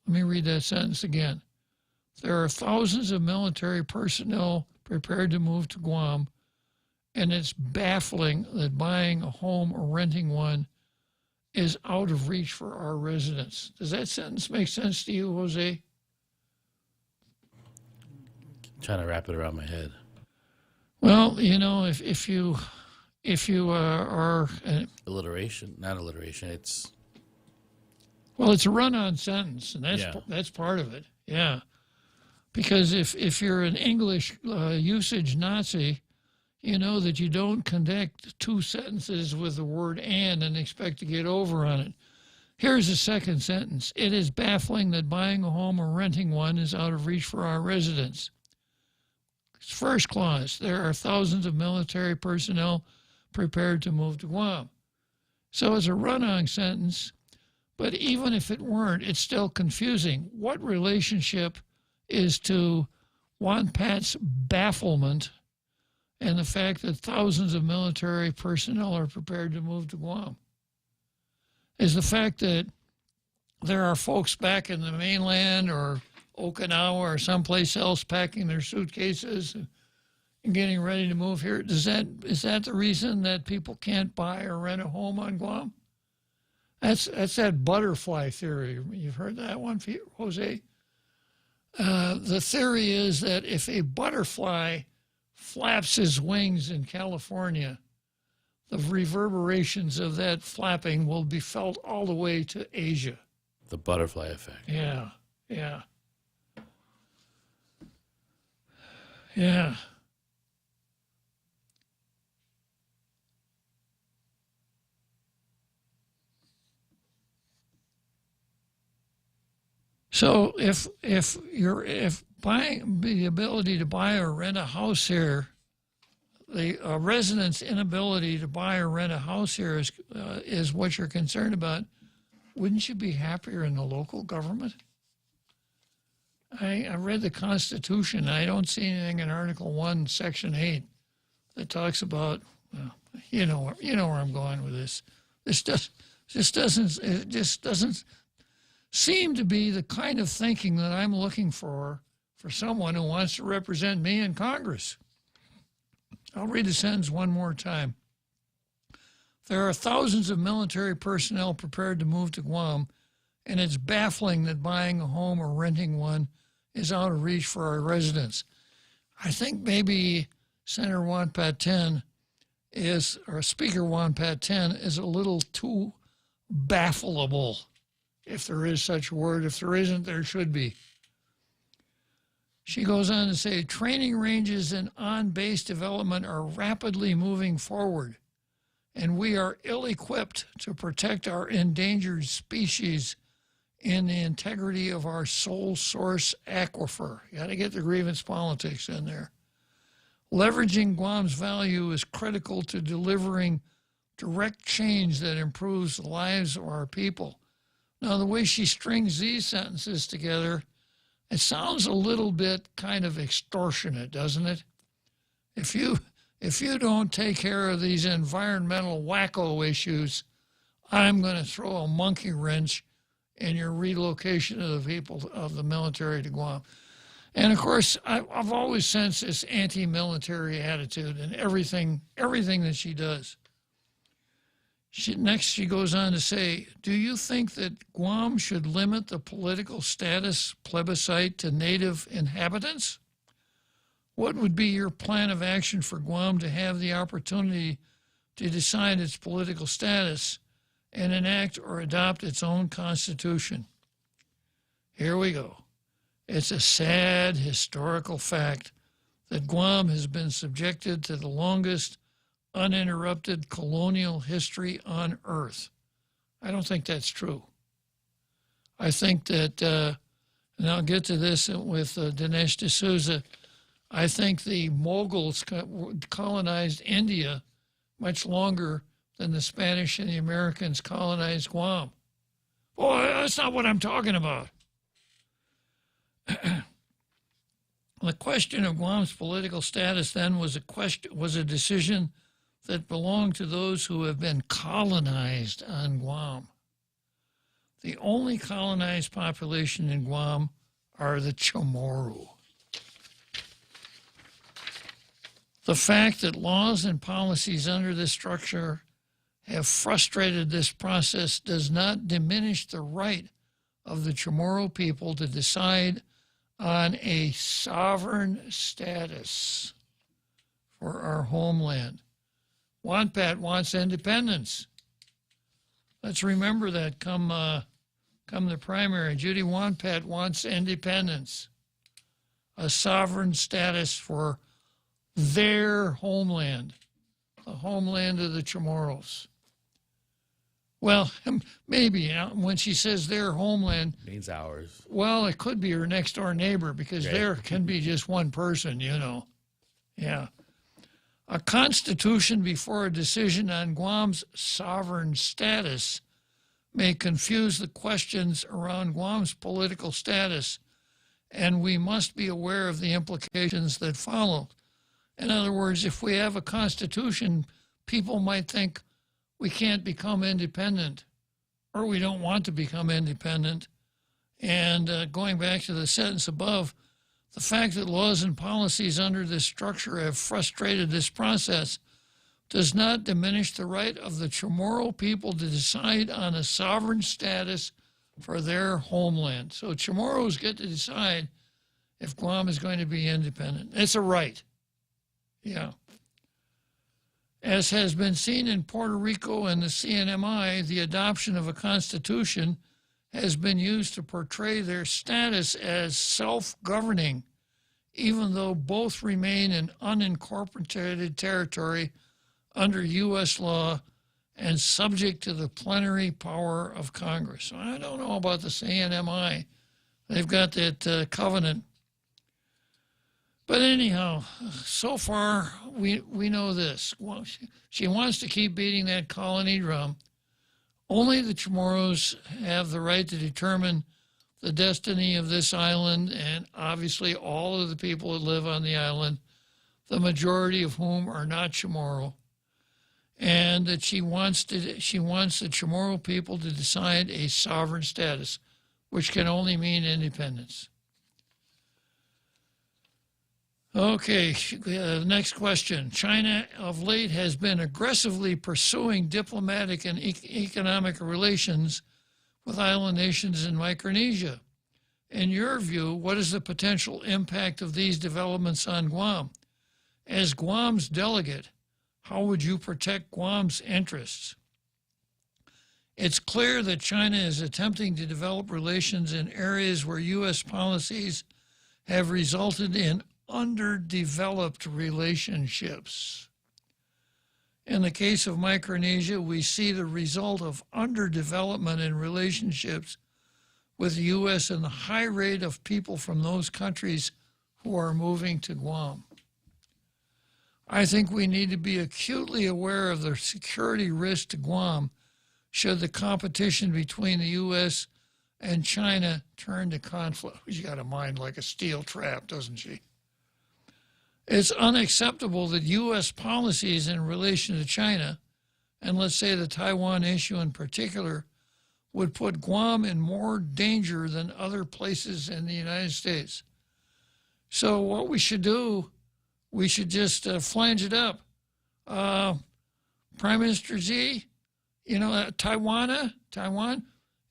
Let me read that sentence again. There are thousands of military personnel prepared to move to Guam, and it's baffling that buying a home or renting one is out of reach for our residents. Does that sentence make sense to you, Jose? Trying to wrap it around my head. Well, you know, if you are alliteration, not alliteration. It's a run-on sentence, and that's part of it. Yeah, because if you're an English usage Nazi, you know that you don't connect 2 sentences with the word and expect to get over on it. Here's the second sentence. It is baffling that buying a home or renting one is out of reach for our residents. First clause, there are thousands of military personnel prepared to move to Guam. So it's a run-on sentence, but even if it weren't, it's still confusing. What relationship is to Juan Pat's bafflement and the fact that thousands of military personnel are prepared to move to Guam? Is the fact that there are folks back in the mainland or Okinawa or someplace else packing their suitcases and getting ready to move here? Is that the reason that people can't buy or rent a home on Guam? That's that butterfly theory. You've heard that one, Jose? The theory is that if a butterfly flaps his wings in California, the reverberations of that flapping will be felt all the way to Asia. The butterfly effect. Yeah, yeah. Yeah. So if buying the ability to buy or rent a house here, the resident's inability to buy or rent a house here is what you're concerned about, wouldn't you be happier in the local government? I read the Constitution. I don't see anything in Article 1, Section 8 that talks about, you know where I'm going with this. It just doesn't seem to be the kind of thinking that I'm looking for someone who wants to represent me in Congress. I'll read the sentence one more time. There are thousands of military personnel prepared to move to Guam, and it's baffling that buying a home or renting one is out of reach for our residents. I think maybe Senator Juan Paten is, or Speaker Juan Pat-10 is a little too baffleable, if there is such a word. If there isn't, there should be. She goes on to say, training ranges and on-base development are rapidly moving forward, and we are ill-equipped to protect our endangered species in the integrity of our sole source aquifer. You got to get the grievance politics in there. Leveraging Guam's value is critical to delivering direct change that improves the lives of our people. Now, the way she strings these sentences together, it sounds a little bit kind of extortionate, doesn't it? If you don't take care of these environmental wacko issues, I'm going to throw a monkey wrench in your relocation of the people of the military to Guam. And of course, I've always sensed this anti-military attitude in everything that she does. Next, she goes on to say, do you think that Guam should limit the political status plebiscite to native inhabitants? What would be your plan of action for Guam to have the opportunity to decide its political status and enact or adopt its own constitution? Here we go. It's a sad historical fact that Guam has been subjected to the longest uninterrupted colonial history on Earth. I don't think that's true. I think that, and I'll get to this with Dinesh D'Souza, I think the Moguls colonized India much longer than the Spanish and the Americans colonized Guam. Boy, that's not what I'm talking about. The question of Guam's political status then was a decision that belonged to those who have been colonized on Guam. The only colonized population in Guam are the Chamorro. The fact that laws and policies under this structure have frustrated this process does not diminish the right of the Chamorro people to decide on a sovereign status for our homeland. Juan Pat wants independence. Let's remember that come the primary. Judy Juan Pat wants independence, a sovereign status for their homeland, the homeland of the Chamorros. Well, maybe when she says their homeland, means ours. Well, it could be her next door neighbor because there can be just one person, you know. Yeah. A constitution before a decision on Guam's sovereign status may confuse the questions around Guam's political status, and we must be aware of the implications that follow. In other words, if we have a constitution, people might think we can't become independent, or we don't want to become independent. And going back to the sentence above, the fact that laws and policies under this structure have frustrated this process does not diminish the right of the Chamorro people to decide on a sovereign status for their homeland. So Chamorros get to decide if Guam is going to be independent. It's a right. Yeah. As has been seen in Puerto Rico and the CNMI, the adoption of a constitution has been used to portray their status as self-governing, even though both remain in unincorporated territory under U.S. law and subject to the plenary power of Congress. So I don't know about the CNMI. They've got that covenant. But anyhow, so far, we know this. Well, she wants to keep beating that colony drum. Only the Chamorros have the right to determine the destiny of this island, and obviously all of the people that live on the island, the majority of whom are not Chamorro, and that she wants the Chamorro people to decide a sovereign status, which can only mean independence. Okay, next question. China of late has been aggressively pursuing diplomatic and economic relations with island nations in Micronesia. In your view, what is the potential impact of these developments on Guam? As Guam's delegate, how would you protect Guam's interests? It's clear that China is attempting to develop relations in areas where U.S. policies have resulted in underdeveloped relationships. In the case of Micronesia, we see the result of underdevelopment in relationships with the U.S. and the high rate of people from those countries who are moving to Guam. I think we need to be acutely aware of the security risk to Guam should the competition between the U.S. and China turn to conflict. She's got a mind like a steel trap, doesn't she? It's unacceptable that U.S. policies in relation to China, and let's say the Taiwan issue in particular, would put Guam in more danger than other places in the United States. So what we should do, we should just flange it up. Prime Minister Xi, Taiwan,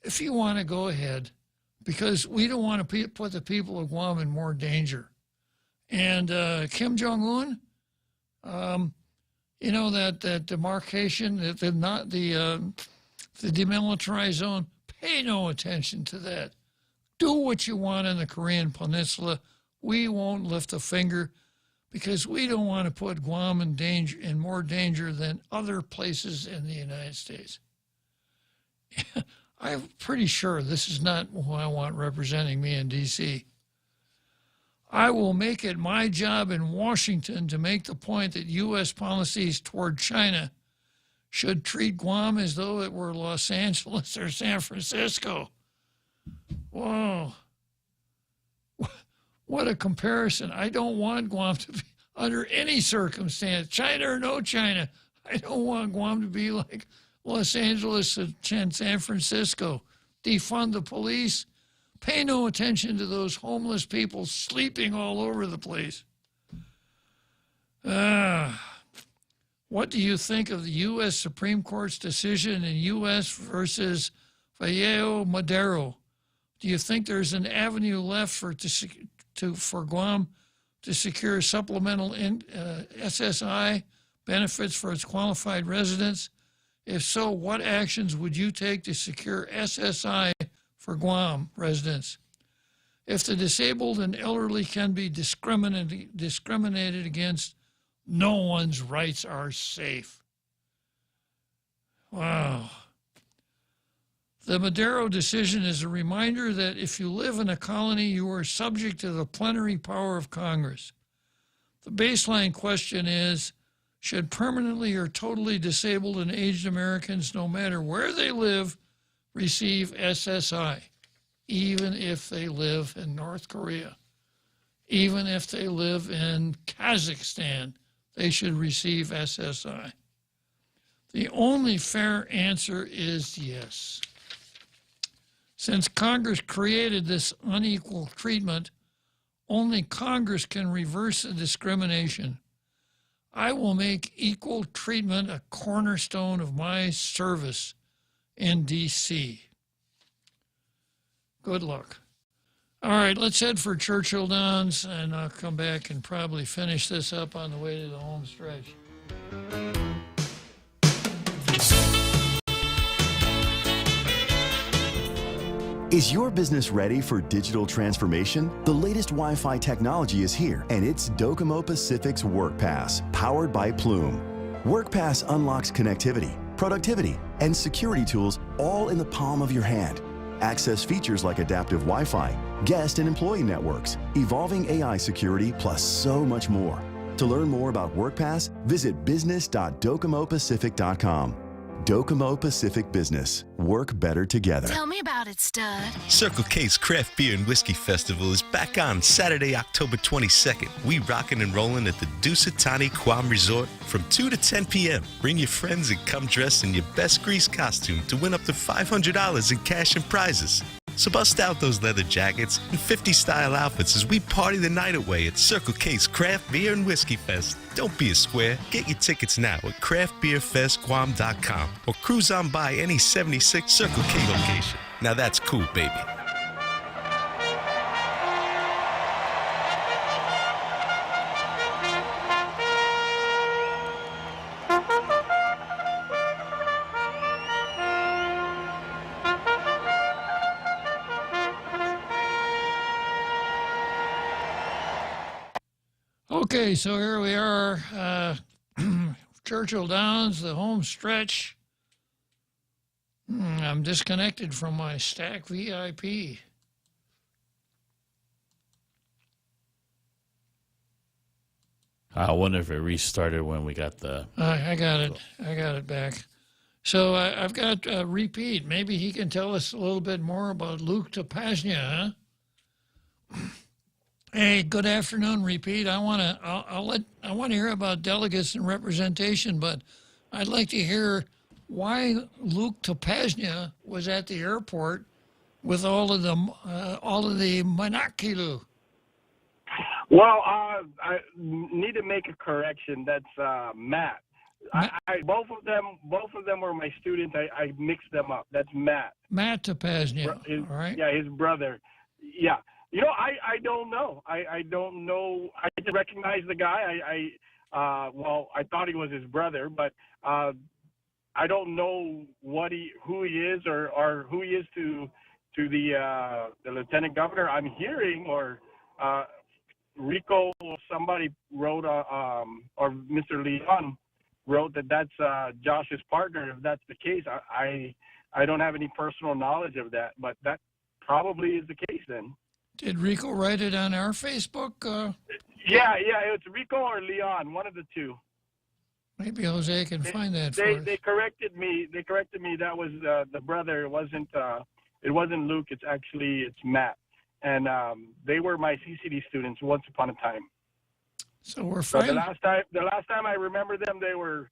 if you want to, go ahead, because we don't want to put the people of Guam in more danger. And Kim Jong-un, that demarcation, the demilitarized zone, pay no attention to that. Do what you want in the Korean Peninsula. We won't lift a finger because we don't want to put Guam in more danger than other places in the United States. I'm pretty sure this is not who I want representing me in D.C. I will make it my job in Washington to make the point that U.S. policies toward China should treat Guam as though it were Los Angeles or San Francisco. Whoa. What a comparison. I don't want Guam to be, under any circumstance, China or no China, I don't want Guam to be like Los Angeles and San Francisco. Defund the police. Pay no attention to those homeless people sleeping all over the place. What do you think of the U.S. Supreme Court's decision in U.S. versus Vallejo Madero? Do you think there's an avenue left for Guam to secure supplemental SSI benefits for its qualified residents? If so, what actions would you take to secure SSI for Guam residents? If the disabled and elderly can be discriminated against, no one's rights are safe. Wow. The Madero decision is a reminder that if you live in a colony, you are subject to the plenary power of Congress. The baseline question is, should permanently or totally disabled and aged Americans, no matter where they live, receive SSI, even if they live in North Korea, even if they live in Kazakhstan, they should receive SSI? The only fair answer is yes. Since Congress created this unequal treatment, only Congress can reverse the discrimination. I will make equal treatment a cornerstone of my service in D.C. Good luck. All right, let's head for Churchill Downs, and I'll come back and probably finish this up on the way to the home stretch. Is your business ready for digital transformation? The latest Wi-Fi technology is here, and it's Docomo Pacific's WorkPass, powered by Plume. WorkPass unlocks connectivity, productivity, and security tools all in the palm of your hand. Access features like adaptive Wi-Fi, guest and employee networks, evolving AI security, plus so much more. To learn more about WorkPass, visit business.docomopacific.com. Docomo Pacific Business. Work better together. Tell me about it, stud. Circle K's Craft Beer and Whiskey Festival is back on Saturday, October 22nd. We rockin' and rollin' at the Dusatani Guam Resort from 2 to 10 p.m. Bring your friends and come dressed in your best grease costume to win up to $500 in cash and prizes. So bust out those leather jackets and 50-style outfits as we party the night away at Circle K's Craft Beer and Whiskey Fest. Don't be a square. Get your tickets now at craftbeerfestguam.com or cruise on by any 76 Circle K location. Now that's cool, baby. Okay, so here we are, Churchill Downs, the home stretch. I'm disconnected from my Stack VIP. I wonder if it restarted when we got the... I got it. I got it back. So I've got Repeat. Maybe he can tell us a little bit more about Luke Tapasnia, huh? Hey, good afternoon, Repeat. I want to hear about delegates and representation, but I'd like to hear why Luke Tapasnia was at the airport with all of the monocular. Well, I need to make a correction. That's Matt. Both of them were my students. I mixed them up. That's Matt. Matt Tapasnia. All right. Yeah, his brother. Yeah. You know, I don't know. I don't know. I just recognize the guy. Well, I thought he was his brother, but I don't know who he is or who he is to the lieutenant governor. I'm hearing Rico, somebody wrote, or Mr. Leon wrote that that's Josh's partner. If that's the case, I don't have any personal knowledge of that, but that probably is the case then. Did Rico write it on our Facebook? Yeah, it's Rico or Leon, one of the two. Maybe Jose can find that for us. They corrected me. That was the brother. It wasn't Luke. It's Matt. And they were my CCD students once upon a time. So we're So fine. the last time I remember them, they were,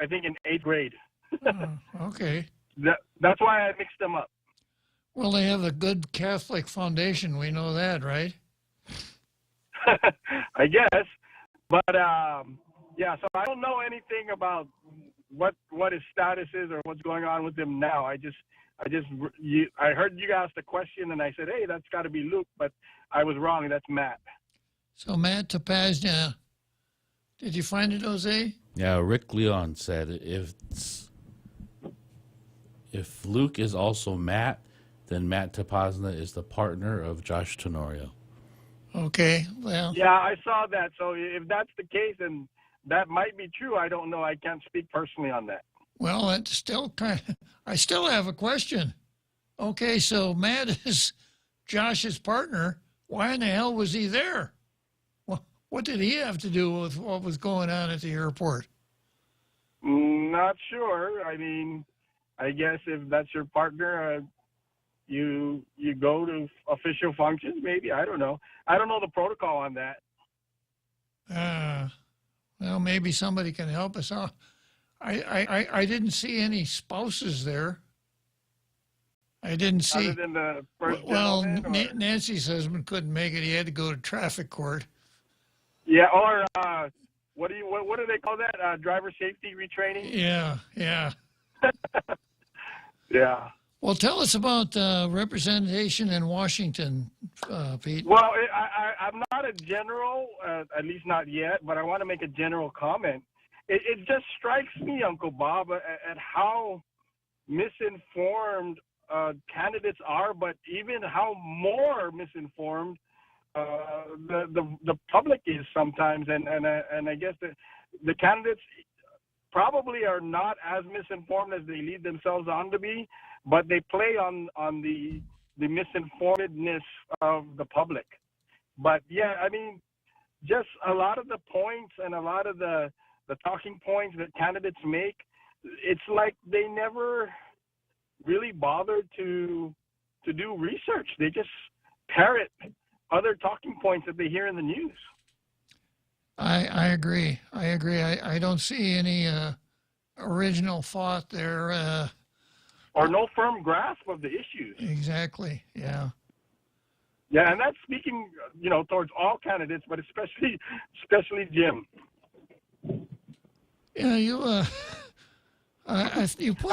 I think, in 8th grade. Okay. That's why I mixed them up. Well, they have a good Catholic foundation. We know that, right? I guess. But yeah, so I don't know anything about what his status is or what's going on with him now. I heard you ask the question and I said, hey, that's got to be Luke, but I was wrong. That's Matt. So Matt Tapasnia, did you find it, Jose? Yeah, Rick Leon said if Luke is also Matt, then Matt Tapasnia is the partner of Josh Tenorio. Okay, well. Yeah, I saw that. So if that's the case, then that might be true. I don't know. I can't speak personally on that. Well, it's still I still have a question. Okay, so Matt is Josh's partner. Why in the hell was he there? What did he have to do with what was going on at the airport? Not sure. I mean, I guess if that's your partner, you go to official functions, maybe. I don't know. I don't know the protocol on that. Well, maybe somebody can help us out. I didn't see any spouses there. I didn't see. Other than the first well, gentleman, Nancy's husband couldn't make it. He had to go to traffic court. Yeah, or what do they call that? Driver safety retraining? Yeah. Yeah. Well, tell us about representation in Washington, Pete. Well, I'm not a general, at least not yet, but I want to make a general comment. It just strikes me, Uncle Bob, at how misinformed candidates are, but even how more misinformed the public is sometimes, and I guess the candidates probably are not as misinformed as they lead themselves on to be, but they play on the misinformedness of the public. But yeah, I mean, just a lot of the points and a lot of the talking points that candidates make, it's like they never really bothered to do research. They just parrot other talking points that they hear in the news. I agree. I don't see any original thought there. Or no firm grasp of the issues. Exactly, yeah. Yeah, and that's speaking, towards all candidates, but especially Jim. Yeah, you put I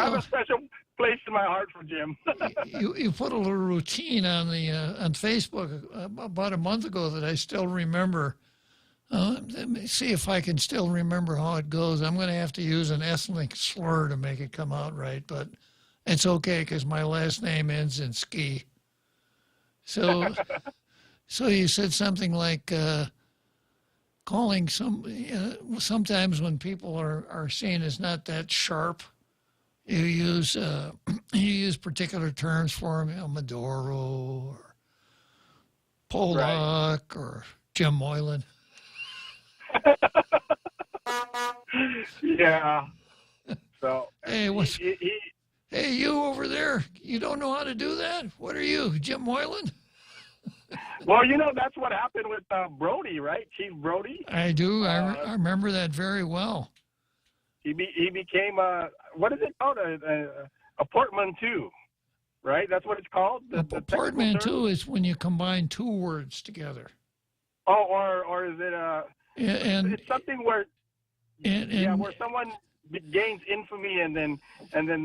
have a special place in my heart for Jim. you put a little routine on on Facebook about a month ago that I still remember. Let me see if I can still remember how it goes. I'm going to have to use an ethnic slur to make it come out right, but it's okay because my last name ends in ski. So you said something like, calling sometimes when people are seen as not that sharp, you use particular terms for them, Maduro or Pollock or Jim Moylan. Yeah. So hey, hey, you over there, you don't know how to do that? What are you, Jim Moylan? Well, that's what happened with Brody, right? Chief Brody. I do. I remember that very well. He became what is it called? A portmanteau, right? That's what it's called. A portmanteau is when you combine two words together. Oh, or is it it's something where where someone gains infamy and then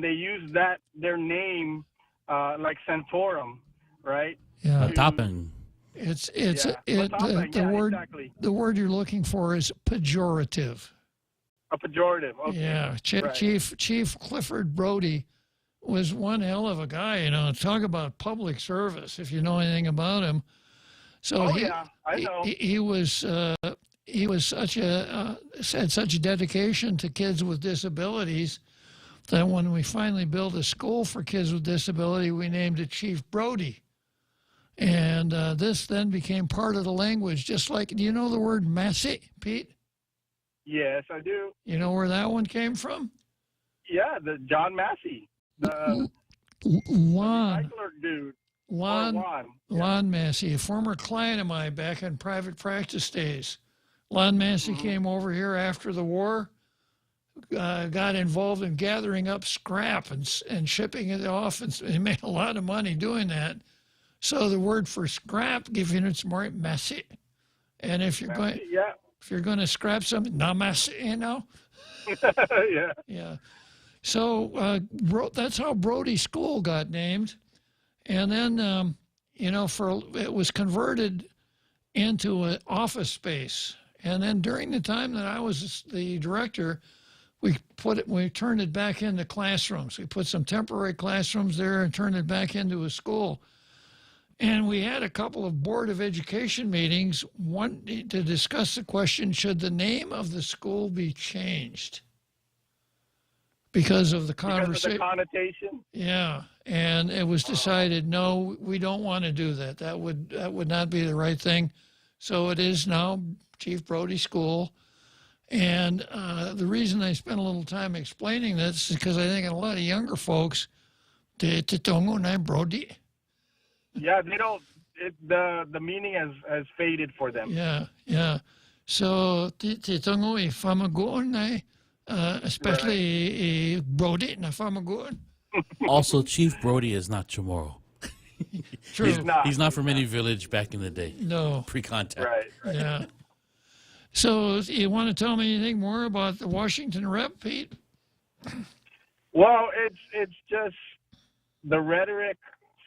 they use their name like Santorum, right? Yeah. Topping. The word you're looking for is pejorative. A pejorative. Okay. Yeah. Chief Clifford Brody was one hell of a guy. Talk about public service. If you know anything about him. So I know. He was had such dedication to kids with disabilities that when we finally built a school for kids with disability, we named it Chief Brody. And this then became part of the language, just like, do you know the word Massey, Pete? Yes, I do. You know where that one came from? Yeah, the John Massey. The Lon dude. Lon Massey, a former client of mine back in private practice days. Lon Massey came over here after the war, got involved in gathering up scrap and shipping it off, and he made a lot of money doing that. So the word for scrap, giving it some more messy. And if you're going to scrap something, not messy, Yeah. Yeah. So that's how Brody School got named. And then, it was converted into an office space. And then during the time that I was the director, we turned it back into classrooms. We put some temporary classrooms there and turned it back into a school. And we had a couple of Board of Education meetings, one to discuss the question, should the name of the school be changed? Because of the conversation. Because of the connotation? Yeah. And it was decided, no, we don't want to do that. That would not be the right thing. So it is now Chief Brody School. And the reason I spent a little time explaining this is because I think a lot of younger folks, Brody. Yeah, they don't. The meaning has faded for them. Yeah. So titongo I famagoon especially Brody na famagoon. Also, Chief Brody is not Chamorro. True. He's not from any village back in the day. No. Pre-contact. Right. Yeah. So you want to tell me anything more about the Washington rep, Pete? Well, it's just the rhetoric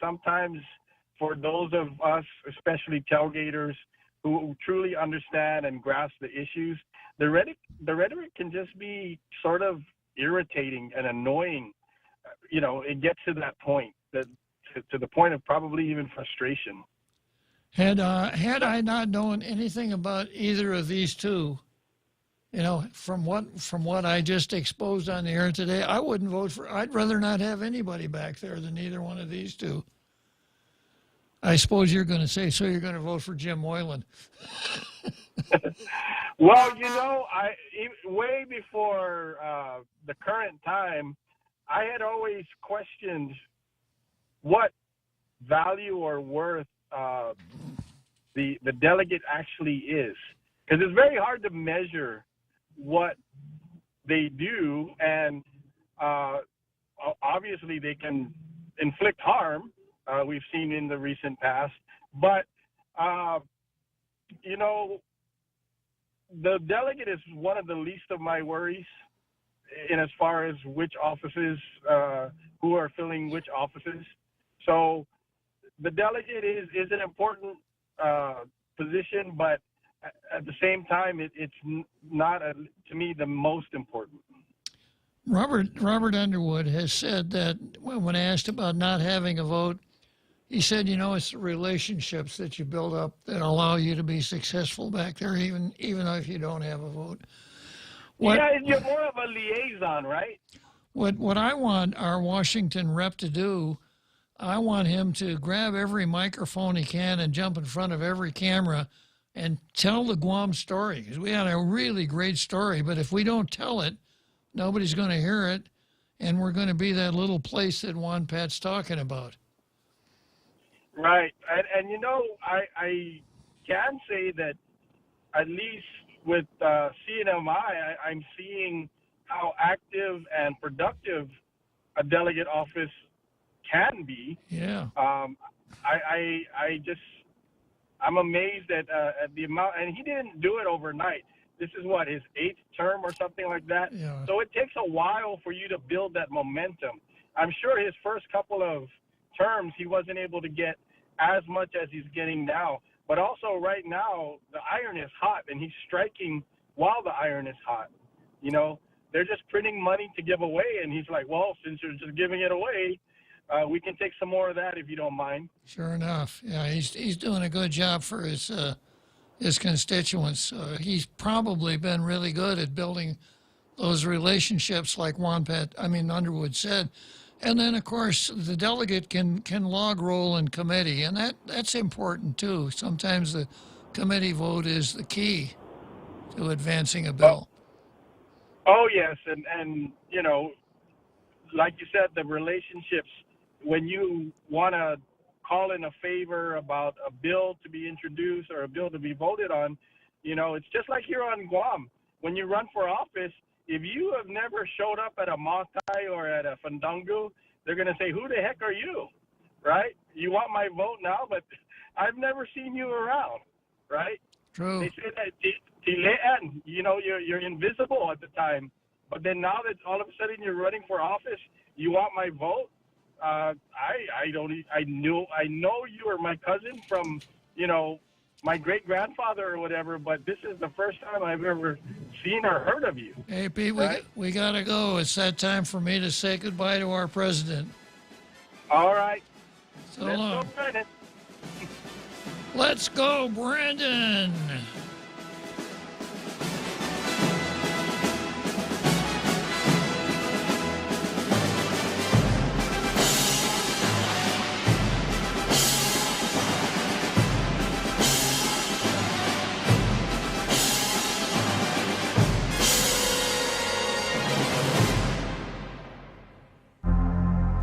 sometimes for those of us, especially tailgaters, who truly understand and grasp the issues. The rhetoric can just be sort of irritating and annoying. It gets to that point, to the point of probably even frustration. Had I not known anything about either of these two, from what I just exposed on the air today, I wouldn't vote for. I'd rather not have anybody back there than either one of these two. I suppose you're going to say, so you're going to vote for Jim Moylan. Well, way before the current time, I had always questioned what value or worth the delegate actually is, because it's very hard to measure what they do, and obviously they can inflict harm. We've seen in the recent past, but the delegate is one of the least of my worries in as far as which offices, who are filling which offices. So the delegate is an important position, but at the same time, it's not, to me, the most important. Robert Underwood has said that when asked about not having a vote, He said, you know, it's the relationships that you build up that allow you to be successful back there, even if you don't have a vote. Yeah, you're more of a liaison, right? What I want our Washington rep to do, I want him to grab every microphone he can and jump in front of every camera and tell the Guam story. Because we had a really great story, but if we don't tell it, nobody's going to hear it, and we're going to be that little place that Juan Pat's talking about. Right. And you know, I can say that at least with CNMI, I'm seeing how active and productive a delegate office can be. Yeah. I'm amazed at the amount, and he didn't do it overnight. This is what, his 8th term or something like that? Yeah. So it takes a while for you to build that momentum. I'm sure his first couple of terms, he wasn't able to get as much as he's getting now. But also right now, the iron is hot, and he's striking while the iron is hot. You know, they're just printing money to give away, and he's like, well, since you're just giving it away, we can take some more of that if you don't mind. Sure enough. Yeah, he's doing a good job for his constituents. He's probably been really good at building those relationships like Underwood said. And then, of course, the delegate can log roll in committee, and that's important, too. Sometimes the committee vote is the key to advancing a bill. Oh, yes, and you know, like you said, the relationships, when you want to call in a favor about a bill to be introduced or a bill to be voted on, you know, it's just like here on Guam. When you run for office, if you have never showed up at a Matai or at a Fandango, they're going to say, who the heck are you, right? You want my vote now, but I've never seen you around, right? True. They say that, you know, you're invisible at the time. But then now that all of a sudden you're running for office, you want my vote? I know you are my cousin from, you know, my great-grandfather or whatever, but this is the first time I've ever seen or heard of you. Hey, Pete, right? we got to go. It's that time for me to say goodbye to our president. All right. So Let's long. go, Brennan. Let's go, Brandon.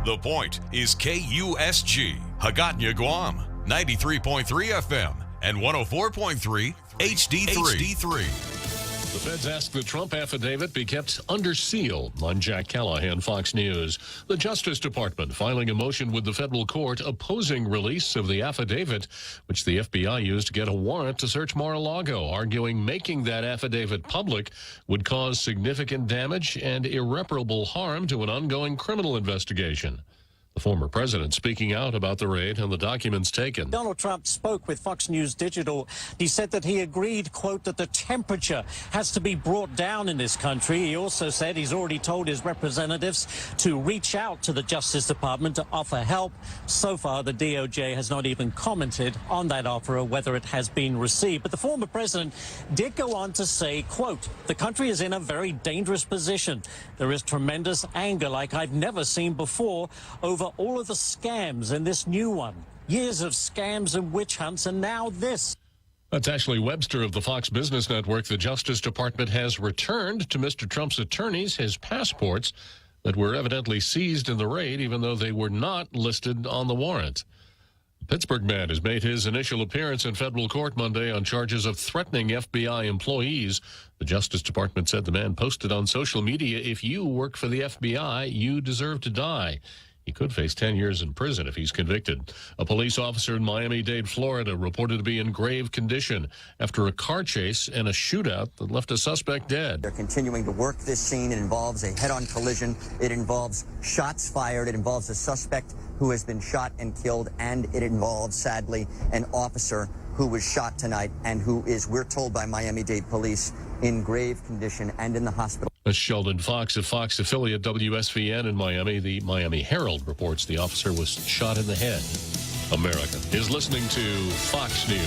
The Point is KUSG, Hagåtña, Guam, 93.3 FM and 104.3 HD3. The feds asked the Trump affidavit be kept under seal. I'm Jack Callahan, Fox News. The Justice Department filing a motion with the federal court opposing release of the affidavit, which the FBI used to get a warrant to search Mar-a-Lago, arguing making that affidavit public would cause significant damage and irreparable harm to an ongoing criminal investigation. The former president speaking out about the raid and the documents taken. Donald Trump spoke with Fox News Digital. He said that he agreed, quote, that the temperature has to be brought down in this country. He also said he's already told his representatives to reach out to the Justice Department to offer help. So far, the DOJ has not even commented on that offer or whether it has been received. But the former president did go on to say, quote, the country is in a very dangerous position. There is tremendous anger like I've never seen before over all of the scams in this new one. Years of scams and witch hunts, and now this. That's Ashley Webster of the Fox Business Network. The Justice Department has returned to Mr. Trump's attorneys his passports that were evidently seized in the raid, even though they were not listed on the warrant. The Pittsburgh man has made his initial appearance in federal court Monday on charges of threatening FBI employees. The Justice Department said the man posted on social media, if you work for the FBI, you deserve to die. He could face 10 years in prison if he's convicted. A police officer in Miami-Dade, Florida, reported to be in grave condition after a car chase and a shootout that left a suspect dead. They're continuing to work this scene. It involves a head-on collision. It involves shots fired. It involves a suspect who has been shot and killed. And it involves, sadly, an officer who was shot tonight and who is, we're told by Miami-Dade police, in grave condition and in the hospital. That's Sheldon Fox of Fox affiliate WSVN in Miami. The Miami Herald reports the officer was shot in the head. America is listening to Fox News.